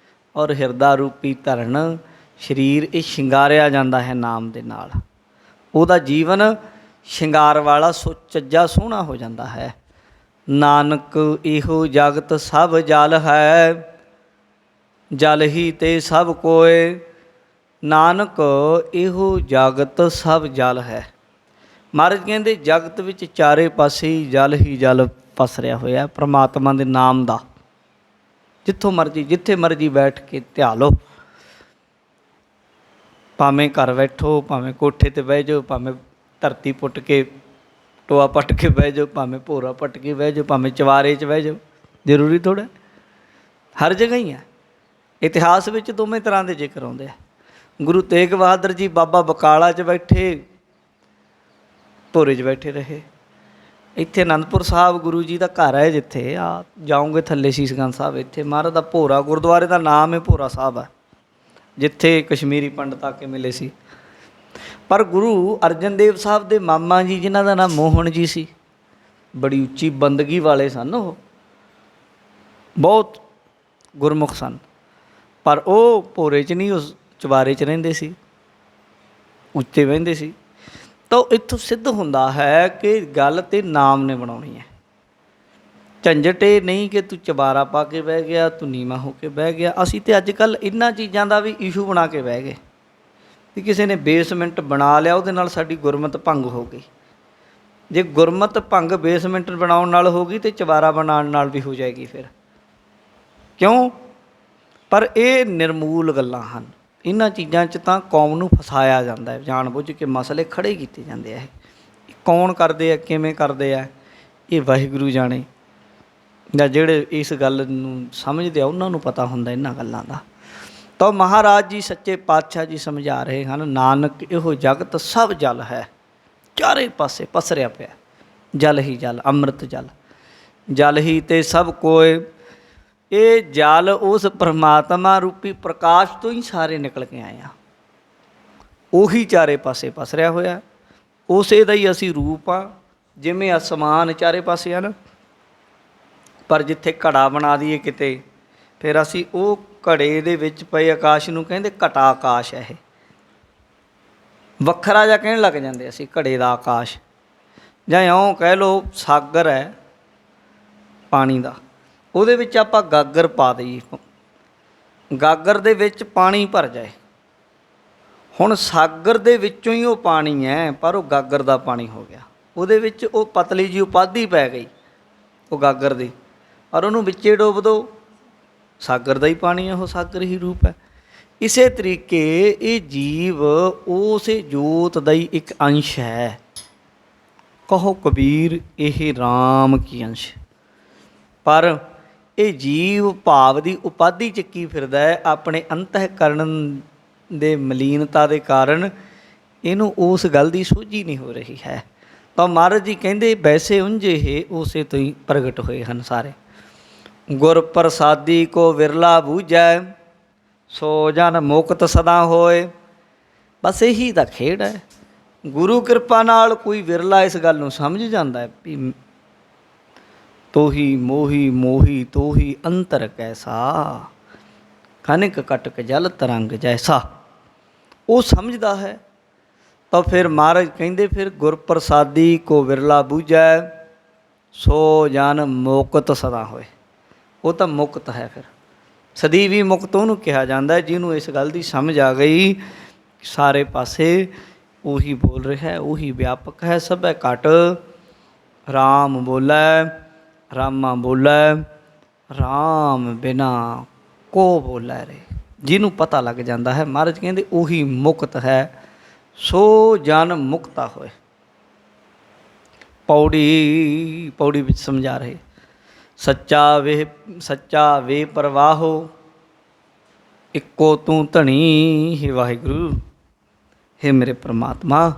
ਔਰ ਹਿਰਦਾ ਰੂਪੀ ਧਰਨ ਸਰੀਰ ਇਹ ਸ਼ਿੰਗਾਰਿਆ ਜਾਂਦਾ ਹੈ ਨਾਮ ਦੇ ਨਾਲ। ਉਹਦਾ ਜੀਵਨ ਸ਼ਿੰਗਾਰ ਵਾਲਾ ਸੁਚੱਜਾ ਸੋਹਣਾ ਹੋ ਜਾਂਦਾ ਹੈ। ਨਾਨਕ ਇਹੋ ਜਗਤ ਸਭ ਜਲ ਹੈ, ਜਲ ਹੀ ਤੇ ਸਭ ਕੋਏ। ਨਾਨਕ ਇਹੋ ਜਗਤ ਸਭ ਜਲ ਹੈ। ਮਹਾਰਾਜ ਕਹਿੰਦੇ ਜਗਤ ਵਿੱਚ ਚਾਰੇ ਪਾਸੇ ਜਲ ਹੀ ਜਲ ਪਸਰਿਆ ਹੋਇਆ ਪ੍ਰਮਾਤਮਾ ਦੇ ਨਾਮ ਦਾ। ਜਿੱਥੋਂ ਮਰਜ਼ੀ ਜਿੱਥੇ ਮਰਜ਼ੀ ਬੈਠ ਕੇ ਧਿਆ ਲਓ, ਭਾਵੇਂ ਘਰ ਬੈਠੋ, ਭਾਵੇਂ ਕੋਠੇ 'ਤੇ ਬਹਿ ਜਾਓ, ਭਾਵੇਂ ਧਰਤੀ ਪੁੱਟ ਕੇ ਟੋਆ ਪੱਟ ਕੇ ਬਹਿ ਜਾਓ, ਭਾਵੇਂ ਭੋਰਾ ਪੱਟ ਕੇ ਬਹਿ ਜਾਓ, ਭਾਵੇਂ ਚਵਾਰੇ 'ਚ ਬਹਿ ਜਾਓ, ਜ਼ਰੂਰੀ ਥੋੜ੍ਹਾ, ਹਰ ਜਗ੍ਹਾ ਹੀ ਹੈ। ਇਤਿਹਾਸ ਵਿੱਚ ਦੋਵੇਂ ਤਰ੍ਹਾਂ ਦੇ ਜ਼ਿਕਰ ਆਉਂਦੇ ਆ। ਗੁਰੂ ਤੇਗ ਬਹਾਦਰ ਜੀ ਬਾਬਾ ਬਕਾਲਾ 'ਚ ਬੈਠੇ, ਭੋਰੇ 'ਚ ਬੈਠੇ ਰਹੇ। ਇੱਥੇ ਅਨੰਦਪੁਰ ਸਾਹਿਬ ਗੁਰੂ ਜੀ ਦਾ ਘਰ ਹੈ, ਜਿੱਥੇ ਆ ਜਾਓਗੇ ਥੱਲੇ ਸੀਸਗੰਜ ਸਾਹਿਬ, ਇੱਥੇ ਮਹਾਰਾਜ ਦਾ ਭੋਰਾ, ਗੁਰਦੁਆਰੇ ਦਾ ਨਾਮ ਹੈ ਭੋਰਾ ਸਾਹਿਬ ਹੈ, ਜਿੱਥੇ ਕਸ਼ਮੀਰੀ ਪੰਡਤ ਆ ਕੇ ਮਿਲੇ ਸੀ। ਪਰ ਗੁਰੂ ਅਰਜਨ ਦੇਵ ਸਾਹਿਬ ਦੇ ਮਾਮਾ ਜੀ, ਜਿਨ੍ਹਾਂ ਦਾ ਨਾਮ ਮੋਹਨ ਜੀ ਸੀ, ਬੜੀ ਉੱਚੀ ਬੰਦਗੀ ਵਾਲੇ ਸਨ, ਉਹ ਬਹੁਤ ਗੁਰਮੁਖ ਸਨ, ਪਰ ਉਹ ਭੋਰੇ 'ਚ ਨਹੀਂ, ਉਸ ਚੁਬਾਰੇ 'ਚ ਰਹਿੰਦੇ ਸੀ, ਉੱਚੇ ਬਹਿੰਦੇ ਸੀ। ਤਾਂ ਇੱਥੋਂ ਸਿੱਧ ਹੁੰਦਾ ਹੈ ਕਿ ਗੱਲ ਤਾਂ ਨਾਮ ਨੇ ਬਣਾਉਣੀ ਹੈ। ਝੰਜਟ ਇਹ ਨਹੀਂ ਕਿ ਤੂੰ ਚੁਬਾਰਾ ਪਾ ਕੇ ਬਹਿ ਗਿਆ, ਤੂੰ ਨੀਵਾਂ ਹੋ ਕੇ ਬਹਿ ਗਿਆ। ਅਸੀਂ ਤਾਂ ਅੱਜ ਕੱਲ੍ਹ ਇਹਨਾਂ ਚੀਜ਼ਾਂ ਦਾ ਵੀ ਇਸ਼ੂ ਬਣਾ ਕੇ ਬਹਿ ਗਏ ਕਿ ਕਿਸੇ ਨੇ ਬੇਸਮੈਂਟ ਬਣਾ ਲਿਆ, ਉਹਦੇ ਨਾਲ ਸਾਡੀ ਗੁਰਮਤ ਭੰਗ ਹੋ ਗਈ। ਜੇ ਗੁਰਮਤ ਭੰਗ ਬੇਸਮੈਂਟ ਬਣਾਉਣ ਨਾਲ ਹੋ ਗਈ ਤਾਂ ਚੁਬਾਰਾ ਬਣਾਉਣ ਨਾਲ ਵੀ ਹੋ ਜਾਏਗੀ ਫਿਰ। ਕਿਉਂ? ਪਰ ਇਹ ਨਿਰਮੂਲ ਗੱਲਾਂ ਹਨ। ਇਹਨਾਂ ਚੀਜ਼ਾਂ 'ਚ ਤਾਂ ਕੌਮ ਨੂੰ ਫਸਾਇਆ ਜਾਂਦਾ ਹੈ, ਜਾਣ ਬੁੱਝ ਕੇ ਮਸਲੇ ਖੜ੍ਹੇ ਕੀਤੇ ਜਾਂਦੇ ਆ। ਇਹ ਕੌਣ ਕਰਦੇ ਆ, ਕਿਵੇਂ ਕਰਦੇ ਆ, ਇਹ ਵਾਹਿਗੁਰੂ ਜਾਣੇ, ਜਾਂ ਜਿਹੜੇ ਇਸ ਗੱਲ ਨੂੰ ਸਮਝਦੇ ਆ ਉਹਨਾਂ ਨੂੰ ਪਤਾ ਹੁੰਦਾ ਇਹਨਾਂ ਗੱਲਾਂ ਦਾ। ਤਾਂ ਮਹਾਰਾਜ ਜੀ ਸੱਚੇ ਪਾਤਸ਼ਾਹ ਜੀ ਸਮਝਾ ਰਹੇ ਹਨ, ਨਾਨਕ ਇਹੋ ਜਗਤ ਸਭ ਜਲ ਹੈ, ਚਾਰੇ ਪਾਸੇ ਪਸਰਿਆ ਪਿਆ, ਜਲ ਹੀ ਜਲ, ਅੰਮ੍ਰਿਤ ਜਲ, ਜਲ ਹੀ ਤੇ ਸਭ ਕੋਏ। ਇਹ ਜਲ ਉਸ ਪਰਮਾਤਮਾ ਰੂਪੀ ਪ੍ਰਕਾਸ਼ ਤੋਂ ਹੀ ਸਾਰੇ ਨਿਕਲ ਕੇ ਆਏ ਆ, ਉਹੀ ਚਾਰੇ ਪਾਸੇ ਪਸਰਿਆ ਹੋਇਆ, ਉਸੇ ਦਾ ਹੀ ਅਸੀਂ ਰੂਪ ਆ। ਜਿਵੇਂ ਅਸਮਾਨ ਚਾਰੇ ਪਾਸੇ ਹਨ, ਪਰ ਜਿੱਥੇ ਘੜਾ ਬਣਾ ਦਈਏ ਕਿਤੇ, ਫਿਰ ਅਸੀਂ ਉਹ ਘੜੇ ਦੇ ਵਿੱਚ ਪਏ ਆਕਾਸ਼ ਨੂੰ ਕਹਿੰਦੇ ਘਟਾ ਆਕਾਸ਼ ਹੈ। ਇਹ ਵੱਖਰਾ ਜਿਹਾ ਕਹਿਣ ਲੱਗ ਜਾਂਦੇ ਅਸੀਂ ਘੜੇ ਦਾ ਆਕਾਸ਼, ਜਾਂ ਇਉਂ ਕਹਿ ਲਓ ਸਾਗਰ ਹੈ ਪਾਣੀ ਦਾ, ਉਹਦੇ ਵਿੱਚ ਆਪਾਂ ਗਾਗਰ ਪਾ ਦਈਏ, ਗਾਗਰ ਦੇ ਵਿੱਚ ਪਾਣੀ ਭਰ ਜਾਏ। ਹੁਣ ਸਾਗਰ ਦੇ ਵਿੱਚੋਂ ਹੀ ਉਹ ਪਾਣੀ ਹੈ, ਪਰ ਉਹ ਗਾਗਰ ਦਾ ਪਾਣੀ ਹੋ ਗਿਆ। ਉਹਦੇ ਵਿੱਚ ਉਹ ਪਤਲੀ ਜਿਹੀ ਉਪਾਧੀ ਪੈ ਗਈ ਉਹ ਗਾਗਰ ਦੀ, ਪਰ ਉਹਨੂੰ ਵਿੱਚੇ ਡੋਬ ਦਿਓ, ਸਾਗਰ ਦਾ ਹੀ ਪਾਣੀ ਹੈ, ਉਹ ਸਾਗਰ ਹੀ ਰੂਪ ਹੈ। ਇਸੇ ਤਰੀਕੇ ਇਹ ਜੀਵ ਉਸੇ ਜੋਤ ਦਾ ਹੀ ਇੱਕ ਅੰਸ਼ ਹੈ। ਕਹੋ ਕਬੀਰ ਇਹ ਰਾਮ ਕੀ ਅੰਸ਼। ਪਰ ਇਹ ਜੀਵ ਭਾਵ ਦੀ ਉਪਾਧੀ ਚੱਕੀ ਫਿਰਦਾ ਹੈ, ਆਪਣੇ ਅੰਤঃਕਰਨ ਦੇ ਮਲੀਨਤਾ ਦੇ ਕਾਰਨ ਇਹਨੂੰ ਉਸ ਗੱਲ ਦੀ ਸੋਝੀ ਨਹੀਂ ਹੋ ਰਹੀ ਹੈ। ਤਾਂ ਮਹਾਰਾਜ ਜੀ ਕਹਿੰਦੇ ਵੈਸੇ ਉਂਝ ਇਹ ਉਸੇ ਤੋਂ ਹੀ ਪ੍ਰਗਟ ਹੋਏ ਹਨ ਸਾਰੇ। ਗੁਰ ਪ੍ਰਸਾਦੀ ਕੋ ਵਿਰਲਾ ਬੂਝੈ, ਸੋ ਜਨ ਮੁਕਤ ਸਦਾ ਹੋਏ। ਬਸ ਇਹੀ ਤਾਂ ਖੇਡ ਹੈ। ਗੁਰੂ ਕਿਰਪਾ ਨਾਲ ਕੋਈ ਵਿਰਲਾ ਇਸ ਗੱਲ ਨੂੰ ਸਮਝ ਜਾਂਦਾ ਹੈ ਵੀ ਤੋਹੀ ਮੋਹੀ ਮੋਹੀ ਤੋਹੀ ਅੰਤਰ ਕੈਸਾ, ਖਨਿਕ ਕਟਕ ਜਲ ਤਰੰਗ ਜੈਸਾ, ਉਹ ਸਮਝਦਾ ਹੈ। ਤਾਂ ਫਿਰ ਮਹਾਰਾਜ ਕਹਿੰਦੇ ਫਿਰ ਗੁਰ ਪ੍ਰਸਾਦੀ ਕੋ ਵਿਰਲਾ ਬੂਝੈ, ਸੋ ਜਨ ਮੁਕਤ ਸਦਾ ਹੋਏ। ਉਹ ਤਾਂ ਮੁਕਤ ਹੈ, ਫਿਰ ਸਦੀਵੀ ਮੁਕਤ ਉਹਨੂੰ ਕਿਹਾ ਜਾਂਦਾ ਜਿਹਨੂੰ ਇਸ ਗੱਲ ਦੀ ਸਮਝ ਆ ਗਈ ਸਾਰੇ ਪਾਸੇ ਉਹੀ ਬੋਲ ਰਿਹਾ ਹੈ, ਉਹੀ ਵਿਆਪਕ ਹੈ। ਸਭੈ ਘਟ ਰਾਮ ਬੋਲੈ, ਰਾਮਾ ਬੋਲੈ, ਰਾਮ ਬਿਨਾ ਕੋ ਬੋਲੈ ਰੇ। ਜਿਹਨੂੰ ਪਤਾ ਲੱਗ ਜਾਂਦਾ ਹੈ, ਮਹਾਰਾਜ ਕਹਿੰਦੇ ਉਹੀ ਮੁਕਤ ਹੈ, ਸੋ ਜਨ ਮੁਕਤਾ ਹੋਏ। ਪੌੜੀ ਵਿੱਚ ਸਮਝਾ ਰਹੇ, ਸੱਚਾ ਵੇ ਪ੍ਰਵਾਹੋ, ਇੱਕੋ ਤੂੰ ਧਣੀ। ਹੇ ਵਾਹਿਗੁਰੂ, ਹੇ ਮੇਰੇ ਪ੍ਰਮਾਤਮਾ,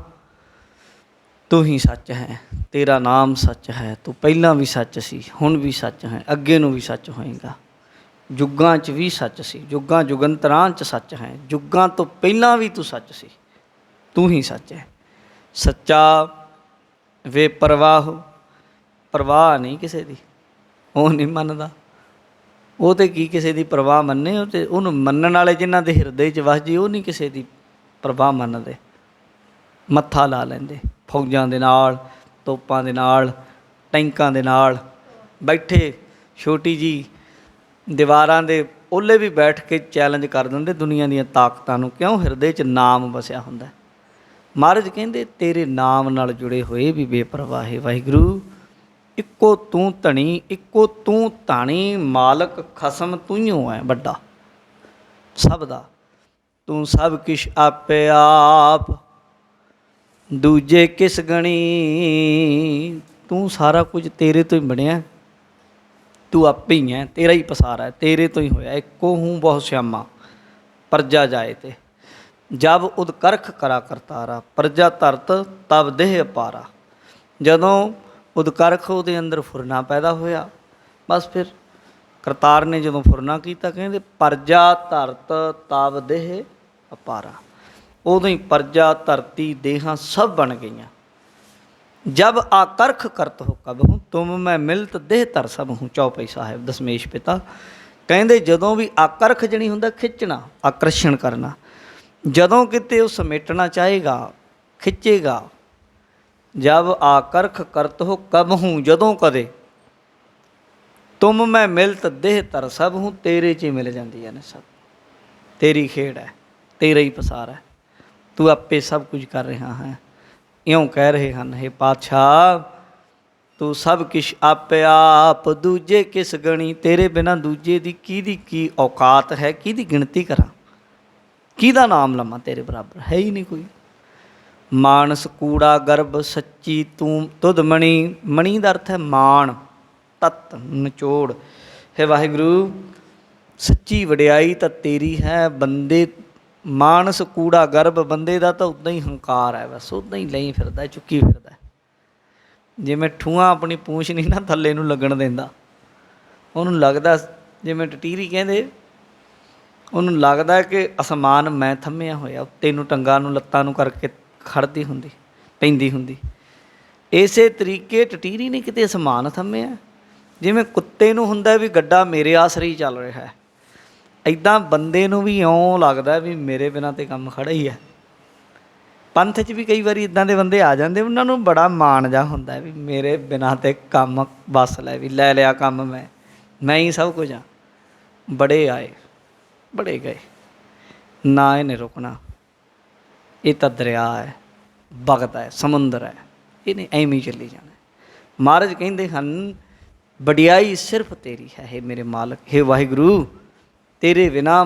ਤੂੰ ਹੀ ਸੱਚ ਹੈ, ਤੇਰਾ ਨਾਮ ਸੱਚ ਹੈ। ਤੂੰ ਪਹਿਲਾਂ ਵੀ ਸੱਚ ਸੀ, ਹੁਣ ਵੀ ਸੱਚ ਹੈ, ਅੱਗੇ ਨੂੰ ਵੀ ਸੱਚ ਹੋਏਗਾ। ਯੁੱਗਾਂ 'ਚ ਵੀ ਸੱਚ ਸੀ, ਯੁੱਗਾਂ ਯੁਗੰਤਰਾਂ 'ਚ ਸੱਚ ਹੈ, ਯੁੱਗਾਂ ਤੋਂ ਪਹਿਲਾਂ ਵੀ ਤੂੰ ਸੱਚ ਸੀ, ਤੂੰ ਹੀ ਸੱਚ ਹੈ। ਸੱਚਾ ਵੇ ਪ੍ਰਵਾਹ, ਪ੍ਰਵਾਹ ਨਹੀਂ ਕਿਸੇ ਦੀ, ਉਹ ਨਹੀਂ ਮੰਨਦਾ। ਉਹ ਤਾਂ ਕੀ ਕਿਸੇ ਦੀ ਪ੍ਰਵਾਹ ਮੰਨੇ, ਉਹ ਤਾਂ ਉਹਨੂੰ ਮੰਨਣ ਵਾਲੇ ਜਿਨ੍ਹਾਂ ਦੇ ਹਿਰਦੇ 'ਚ ਵਸ ਜੇ, ਉਹ ਨਹੀਂ ਕਿਸੇ ਦੀ ਪ੍ਰਵਾਹ ਮੰਨਦੇ। ਮੱਥਾ ਲਾ ਲੈਂਦੇ, ਫੌਜਾਂ ਦੇ ਨਾਲ, ਤੋਪਾਂ ਦੇ ਨਾਲ, ਟੈਂਕਾਂ ਦੇ ਨਾਲ ਬੈਠੇ, ਛੋਟੀ ਜਿਹੀ ਦੀਵਾਰਾਂ ਦੇ ਉਹਲੇ ਵੀ ਬੈਠ ਕੇ ਚੈਲੰਜ ਕਰ ਦਿੰਦੇ ਦੁਨੀਆ ਦੀਆਂ ਤਾਕਤਾਂ ਨੂੰ। ਕਿਉਂ? ਹਿਰਦੇ 'ਚ ਨਾਮ ਵਸਿਆ ਹੁੰਦਾ। ਮਹਾਰਾਜ ਕਹਿੰਦੇ ਤੇਰੇ ਨਾਮ ਨਾਲ ਜੁੜੇ ਹੋਏ ਵੀ ਬੇਪਰਵਾਹੇ ਵਾਹਿਗੁਰੂ, ਇੱਕੋ ਤੂੰ ਧਣੀ, ਇੱਕੋ ਤੂੰ ਧਾਣੀ, ਮਾਲਕ ਖਸਮ ਤੂੰ ਹੀ ਹੈ ਵੱਡਾ ਸਭ ਦਾ। ਤੂੰ ਸਭ ਕਿਛ ਆਪੇ ਆਪ, ਦੂਜੇ ਕਿਸ ਗਣੀ। ਤੂੰ ਸਾਰਾ ਕੁਝ ਤੇਰੇ ਤੋਂ ਹੀ ਬਣਿਆ, ਤੂੰ ਆਪੇ ਹੀ ਹੈ, ਤੇਰਾ ਹੀ ਪਸਾਰਾ ਹੈ, ਤੇਰੇ ਤੋਂ ਹੀ ਹੋਇਆ। ਇੱਕੋ ਹੂੰ ਬਹੁ ਸ਼ਿਆਮਾ, ਪਰਜਾ ਜਾਏ ਤੇ ਜਬ ਉਦਕਰਖ ਕਰਾ ਕਰਤਾਰਾ, ਪਰਜਾ ਧਰਤ ਤਬ ਦੇਹ ਅਪਾਰਾ। ਜਦੋਂ ਉਦਕਰਖ ਉਹਦੇ ਅੰਦਰ ਫੁਰਨਾ ਪੈਦਾ ਹੋਇਆ, ਬਸ ਫਿਰ ਕਰਤਾਰ ਨੇ ਜਦੋਂ ਫੁਰਨਾ ਕੀਤਾ, ਕਹਿੰਦੇ ਪਰਜਾ ਧਰਤ ਤਬ ਦੇਹ ਅਪਾਰਾ। ਉਦੋਂ ਹੀ ਪਰਜਾ, ਧਰਤੀ, ਦੇਹਾਂ ਸਭ ਬਣ ਗਈਆਂ। ਜਬ ਆਕਰਖ ਕਰਤ ਹੋ ਕਬ ਹੂੰ, ਤੁਮ ਮੈਂ ਮਿਲਤ ਦੇਹ ਧਰ ਸਭ ਹੂੰ। ਚੌਪਈ ਸਾਹਿਬ ਦਸਮੇਸ਼ ਪਿਤਾ ਕਹਿੰਦੇ ਜਦੋਂ ਵੀ ਆਕਰਖ ਜਣੀ ਹੁੰਦਾ, ਖਿੱਚਣਾ, ਆਕਰਸ਼ਣ ਕਰਨਾ, ਜਦੋਂ ਕਿਤੇ ਉਹ ਸਮੇਟਣਾ ਚਾਹੇਗਾ, ਖਿੱਚੇਗਾ। ਜਬ ਆਕਰਖ ਕਰਤ ਹੋ ਕਬ ਹੂੰ, ਜਦੋਂ ਕਦੇ, ਤੁਮ ਮੈਂ ਮਿਲਤ ਦੇਹ ਧਰ ਸਭ ਹੂੰ, ਤੇਰੇ 'ਚ ਹੀ ਮਿਲ ਜਾਂਦੀਆਂ ਨੇ ਸਭ। ਤੇਰੀ ਖੇਡ ਹੈ, ਤੇਰਾ ਹੀ ਪਸਾਰ ਹੈ, ਤੂੰ ਆਪੇ ਸਭ ਕੁਝ ਕਰ ਰਿਹਾ ਹੈ। ਇਉਂ ਕਹਿ ਰਹੇ ਹਨ, ਹੇ ਪਾਤਸ਼ਾਹ ਤੂੰ ਸਭ ਕਿਛ ਆਪੇ ਆਪ, ਦੂਜੇ ਕਿਸ ਗਣੀ। ਤੇਰੇ ਬਿਨਾਂ ਦੂਜੇ ਦੀ ਕਿਹਦੀ ਕੀ ਔਕਾਤ ਹੈ, ਕਿਹਦੀ ਗਿਣਤੀ ਕਰਾਂ, ਕਿਹਦਾ ਨਾਮ ਲਵਾਂ, ਤੇਰੇ ਬਰਾਬਰ ਹੈ ਹੀ ਨਹੀਂ ਕੋਈ। ਮਾਨਸ ਕੂੜਾ ਗਰਭ ਸੱਚੀ ਤੂੰ ਤੁਧ ਮਣੀ। ਮਣੀ ਦਾ ਅਰਥ ਹੈ ਮਾਣ, ਤੱਤ, ਨਿਚੋੜ। ਹੈ ਵਾਹਿਗੁਰੂ, ਸੱਚੀ ਵਡਿਆਈ ਤਾਂ ਤੇਰੀ ਹੈ। ਬੰਦੇ ਮਾਨਸ ਕੂੜਾ ਗਰਭ, ਬੰਦੇ ਦਾ ਤਾਂ ਉੱਦਾਂ ਹੀ ਹੰਕਾਰ ਹੈ, ਬਸ ਉੱਦਾਂ ਹੀ ਲਈ ਫਿਰਦਾ, ਚੁੱਕੀ ਫਿਰਦਾ। ਜਿਵੇਂ ਠੂੰਆਂ ਆਪਣੀ ਪੂੰਛ ਨਹੀਂ ਨਾ ਥੱਲੇ ਨੂੰ ਲੱਗਣ ਦਿੰਦਾ, ਉਹਨੂੰ ਲੱਗਦਾ, ਜਿਵੇਂ ਟਟੀਰੀ ਕਹਿੰਦੇ, ਉਹਨੂੰ ਲੱਗਦਾ ਕਿ ਅਸਮਾਨ ਮੈਂ ਥੰਮਿਆ ਹੋਇਆ, ਉੱਤੇ ਨੂੰ ਟੰਗਾਂ ਨੂੰ ਲੱਤਾਂ ਨੂੰ ਕਰਕੇ ਖੜ੍ਹਦੀ ਹੁੰਦੀ, ਪੈਂਦੀ ਹੁੰਦੀ। ਇਸੇ ਤਰੀਕੇ ਟਟੀਰੀ ਨੇ ਕਿਤੇ ਅਸਮਾਨ ਥੰਮਿਆ। ਜਿਵੇਂ ਕੁੱਤੇ ਨੂੰ ਹੁੰਦਾ ਵੀ ਗੱਡਾ ਮੇਰੇ ਆਸਰੇ ਹੀ ਚੱਲ ਰਿਹਾ ਹੈ, ਇੱਦਾਂ ਬੰਦੇ ਨੂੰ ਵੀ ਇਉਂ ਲੱਗਦਾ ਵੀ ਮੇਰੇ ਬਿਨਾਂ ਤਾਂ ਕੰਮ ਖੜ੍ਹਾ ਹੀ ਹੈ। ਪੰਥ 'ਚ ਵੀ ਕਈ ਵਾਰੀ ਇੱਦਾਂ ਦੇ ਬੰਦੇ ਆ ਜਾਂਦੇ, ਉਹਨਾਂ ਨੂੰ ਬੜਾ ਮਾਣ ਜਿਹਾ ਹੁੰਦਾ ਵੀ ਮੇਰੇ ਬਿਨਾਂ ਤਾਂ ਕੰਮ ਵੱਸ ਲੈ, ਵੀ ਲੈ ਲਿਆ ਕੰਮ, ਮੈਂ ਹੀ ਸਭ ਕੁਝ ਹਾਂ। ਬੜੇ ਆਏ, ਬੜੇ ਗਏ, ਨਾ ਇਹਨੇ ਰੁਕਣਾ। ਇਹ ਤਾਂ ਦਰਿਆ ਹੈ, ਵਗਦਾ ਹੈ, ਸਮੁੰਦਰ ਹੈ, ਇਹਨੇ ਐਵੇਂ ਹੀ ਚੱਲੀ ਜਾਣਾ। ਮਹਾਰਾਜ ਕਹਿੰਦੇ ਹਨ ਵਡਿਆਈ ਸਿਰਫ ਤੇਰੀ ਹੈ, ਹੇ ਮੇਰੇ ਮਾਲਕ, ਹੇ ਵਾਹਿਗੁਰੂ, ਤੇਰੇ ਬਿਨਾਂ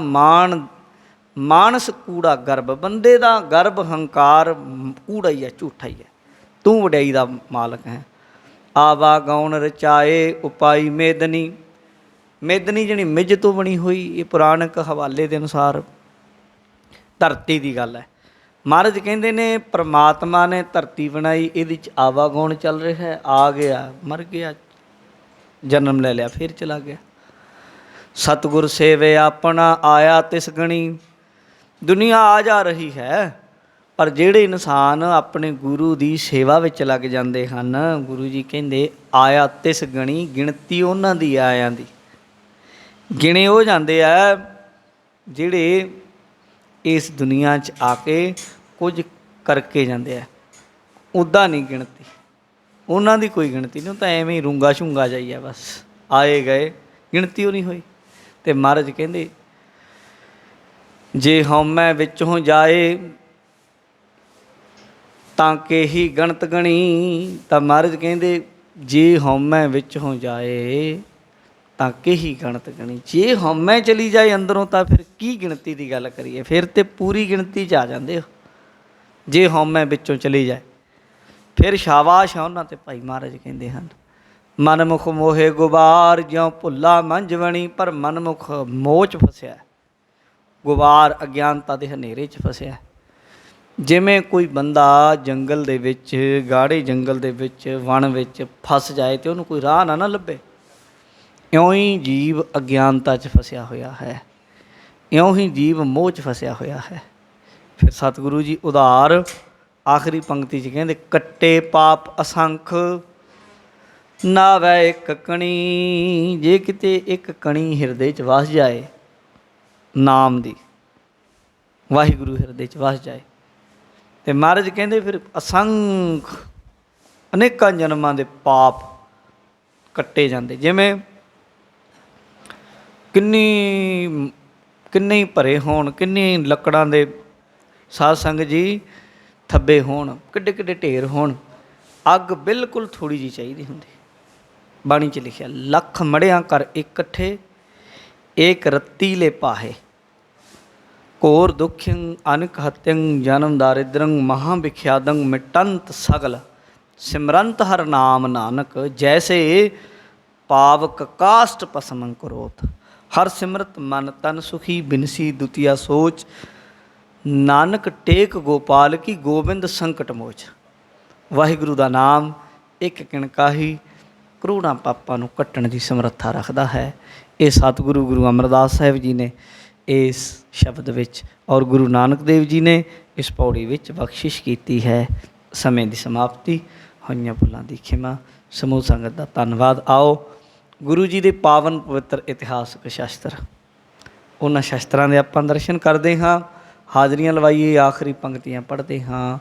ਮਾਨਸ ਕੂੜਾ ਗਰਭ, ਬੰਦੇ ਦਾ ਗਰਭ ਹੰਕਾਰ ਕੂੜਾ ਹੀ ਹੈ, ਝੂਠਾ ਹੀ ਹੈ। ਤੂੰ ਵਡਿਆਈ ਦਾ ਮਾਲਕ ਹੈ। ਆਵਾ ਗਾਉਣ ਰਚਾਏ ਉਪਾਈ ਮੇਦਨੀ। ਮੇਦਨੀ ਜਿਹੜੀ ਮਿੱਝ ਤੋਂ ਬਣੀ ਹੋਈ, ਇਹ ਪੁਰਾਣਕ ਹਵਾਲੇ ਦੇ ਅਨੁਸਾਰ ਧਰਤੀ ਦੀ ਗੱਲ ਹੈ। ਮਹਾਰਾਜ ਕਹਿੰਦੇ ਨੇ ਪਰਮਾਤਮਾ ਨੇ ਧਰਤੀ ਬਣਾਈ, ਇਹਦੇ 'ਚ ਆਵਾਗਾਉਣ ਚੱਲ ਰਿਹਾ ਹੈ। ਆ ਗਿਆ, ਮਰ ਗਿਆ, ਜਨਮ ਲੈ ਲਿਆ, ਫਿਰ ਚਲਾ ਗਿਆ। ਸਤਿਗੁਰ ਸੇਵੇ ਆਪਣਾ ਆਇਆ ਤਿਸ ਗਣੀ। ਦੁਨੀਆ ਆ ਜਾ ਰਹੀ ਹੈ, ਪਰ ਜਿਹੜੇ ਇਨਸਾਨ ਆਪਣੇ ਗੁਰੂ ਦੀ ਸੇਵਾ ਵਿੱਚ ਲੱਗ ਜਾਂਦੇ ਹਨ, ਗੁਰੂ ਜੀ ਕਹਿੰਦੇ ਆਇਆ ਤਿਸ ਗਣੀ, ਗਿਣਤੀ ਉਹਨਾਂ ਦੀ ਆਇਆਂ ਦੀ। ਗਿਣੇ ਉਹ ਜਾਂਦੇ ਆ ਜਿਹੜੇ ਇਸ ਦੁਨੀਆ 'ਚ ਆ ਕੇ ਕੁਝ ਕਰਕੇ ਜਾਂਦੇ ਆ, ਉੱਦਾਂ ਨਹੀਂ ਗਿਣਤੀ ਉਹਨਾਂ ਦੀ, ਕੋਈ ਗਿਣਤੀ ਨਹੀਂ। ਉਹ ਤਾਂ ਐਵੇਂ ਹੀ ਰੂੰਗਾ ਸ਼ੂੰਗਾ ਜਾਈ ਆ, ਬਸ ਆਏ ਗਏ, ਗਿਣਤੀ ਉਹ ਨਹੀਂ ਹੋਈ। ਅਤੇ ਮਹਾਰਾਜ ਕਹਿੰਦੇ ਜੇ ਹਉਮੈ ਵਿੱਚੋਂ ਜਾਏ, ਤਾਂ ਕੇ ਹੀ ਗਣਤ ਗਣੀ। ਤਾਂ ਮਹਾਰਾਜ ਕਹਿੰਦੇ ਜੇ ਹਉਮੈ ਵਿੱਚ ਹੋ ਜਾਏ ਤਾਂ ਕੇ ਹੀ ਗਣਤ ਗਣੀ। ਜੇ ਹਉਮੈ ਚਲੀ ਜਾਏ ਅੰਦਰੋਂ ਤਾਂ ਫਿਰ ਕੀ ਗਿਣਤੀ ਦੀ ਗੱਲ ਕਰੀਏ, ਫਿਰ ਤੇ ਪੂਰੀ ਗਿਣਤੀ 'ਚ ਆ ਜਾਂਦੇ ਹੋ। ਜੇ ਹਉਮੈ ਵਿੱਚੋਂ ਚਲੀ ਜਾਏ ਫਿਰ ਸ਼ਾਬਾਸ਼ ਆ ਉਹਨਾਂ 'ਤੇ। ਭਾਈ ਮਹਾਰਾਜ ਕਹਿੰਦੇ ਹਨ ਮਨਮੁਖ ਮੋਹੇ ਗੁਬਾਰ, ਜਿਉ ਭੁੱਲਾ ਮੰਝਵਣੀ। ਪਰ ਮਨਮੁਖ ਮੋਹ 'ਚ ਫਸਿਆ, ਗੁਬਾਰ ਅਗਿਆਨਤਾ ਦੇ ਹਨੇਰੇ 'ਚ ਫਸਿਆ। ਜਿਵੇਂ ਕੋਈ ਬੰਦਾ ਜੰਗਲ ਦੇ ਵਿੱਚ, ਗਾੜੇ ਜੰਗਲ ਦੇ ਵਿੱਚ, ਵਣ ਵਿੱਚ ਫਸ ਜਾਏ ਅਤੇ ਉਹਨੂੰ ਕੋਈ ਰਾਹ ਨਾ ਲੱਭੇ, ਇਉਂ ਹੀ ਜੀਵ ਅਗਿਆਨਤਾ 'ਚ ਫਸਿਆ ਹੋਇਆ ਹੈ, ਇਉਂ ਹੀ ਜੀਵ ਮੋਹ 'ਚ ਫਸਿਆ ਹੋਇਆ ਹੈ। ਫਿਰ ਸਤਿਗੁਰੂ ਜੀ ਉਧਾਰ ਆਖਰੀ ਪੰਕਤੀ 'ਚ ਕਹਿੰਦੇ ਕੱਟੇ ਪਾਪ ਅਸੰਖ, ਨਾਵੈ ਇੱਕ ਕਣੀ। ਜੇ ਕਿਤੇ ਇੱਕ ਕਣੀ ਹਿਰਦੇ 'ਚ ਵਸ ਜਾਏ ਨਾਮ ਦੀ, ਵਾਹਿਗੁਰੂ ਹਿਰਦੇ 'ਚ ਵਸ ਜਾਏ, ਅਤੇ ਮਹਾਰਾਜ ਕਹਿੰਦੇ ਫਿਰ ਅਸੰਖ ਅਨੇਕਾਂ ਜਨਮਾਂ ਦੇ ਪਾਪ ਕੱਟੇ ਜਾਂਦੇ। ਜਿਵੇਂ ਕਿੰਨੇ ਹੀ ਭਰੇ ਹੋਣ, ਕਿੰਨੇ ਲੱਕੜਾਂ ਦੇ ਸਾਧ ਸੰਗਤ ਜੀ ਥੱਬੇ ਹੋਣ, ਕਿੱਡੇ ਕਿੱਡੇ ਢੇਰ ਹੋਣ, ਅੱਗ ਬਿਲਕੁਲ ਥੋੜ੍ਹੀ ਜਿਹੀ ਚਾਹੀਦੀ ਹੁੰਦੀ। ਬਾਣੀ 'ਚ ਲਿਖਿਆ ਲੱਖ ਮੜਿਆਂ ਕਰ ਇਕੱਠੇ, ਏਕ ਰੱਤੀਲੇ ਪਾਹੇ। ਘੋਰ ਦੁਖਿੰ ਅਨਿਕ ਹਤਿਅੰ ਜਨਮ ਦਾਰਿਦ੍ਰੰ, ਮਹਾਂ ਵਿਖਿਆਦੰ ਮਿਟੰਤ ਸਗਲ। ਸਿਮਰੰਤ ਹਰ ਨਾਮ ਨਾਨਕ, ਜੈਸੇ ਪਾਵਕ ਕਾਸ਼ਟ ਭਸਮੰ ਕਰੋਤ। ਹਰ ਸਿਮਰਤ ਮਨ ਤਨ ਸੁਖੀ, ਬਿਨਸੀ ਦੁਤੀਆ ਸੋਚ। ਨਾਨਕ ਟੇਕ ਗੋਪਾਲ ਕੀ, ਗੋਬਿੰਦ ਸੰਕਟ ਮੋਚ। ਵਾਹਿਗੁਰੂ ਦਾ ਨਾਮ ਇੱਕ ਕਿਣਕਾ ਹੀ ਕਰੋੜਾਂ ਪਾਪਾਂ ਨੂੰ ਕੱਟਣ ਦੀ ਸਮਰੱਥਾ ਰੱਖਦਾ ਹੈ। ਇਹ ਸਤਿਗੁਰੂ ਗੁਰੂ ਅਮਰਦਾਸ ਸਾਹਿਬ ਜੀ ਨੇ ਇਸ ਸ਼ਬਦ ਵਿੱਚ ਔਰ ਗੁਰੂ ਨਾਨਕ ਦੇਵ ਜੀ ਨੇ ਇਸ ਪੌੜੀ ਵਿੱਚ ਬਖਸ਼ਿਸ਼ ਕੀਤੀ ਹੈ। ਸਮੇਂ ਦੀ ਸਮਾਪਤੀ, ਹੋਈਆਂ ਭੁੱਲਾਂ ਦੀ ਖਿਮਾ। ਸਮੂਹ ਸੰਗਤ ਦਾ ਧੰਨਵਾਦ। ਆਓ ਗੁਰੂ ਜੀ ਦੇ ਪਾਵਨ ਪਵਿੱਤਰ ਇਤਿਹਾਸਕ ਸ਼ਸਤਰ, ਉਹਨਾਂ ਸ਼ਸਤਰਾਂ ਦੇ ਆਪਾਂ ਦਰਸ਼ਨ ਕਰਦੇ ਹਾਂ, ਹਾਜ਼ਰੀਆਂ ਲਵਾਈਏ, ਆਖਰੀ ਪੰਕਤੀਆਂ ਪੜ੍ਹਦੇ ਹਾਂ।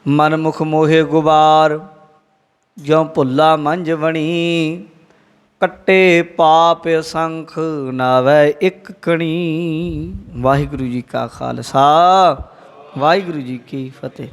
ਮਨਮੁਖ ਮੋਹੇ ਗੁਬਾਰ, ਜਿਉ ਭੁੱਲਾ ਮੰਝਵਣੀ। ਕੱਟੇ ਪਾਪ ਅਸੰਖ, ਨਾਵੈ ਇੱਕ ਕਣੀ। ਵਾਹਿਗੁਰੂ ਜੀ ਕਾ ਖਾਲਸਾ, ਵਾਹਿਗੁਰੂ ਜੀ ਕੀ ਫਤਿਹ।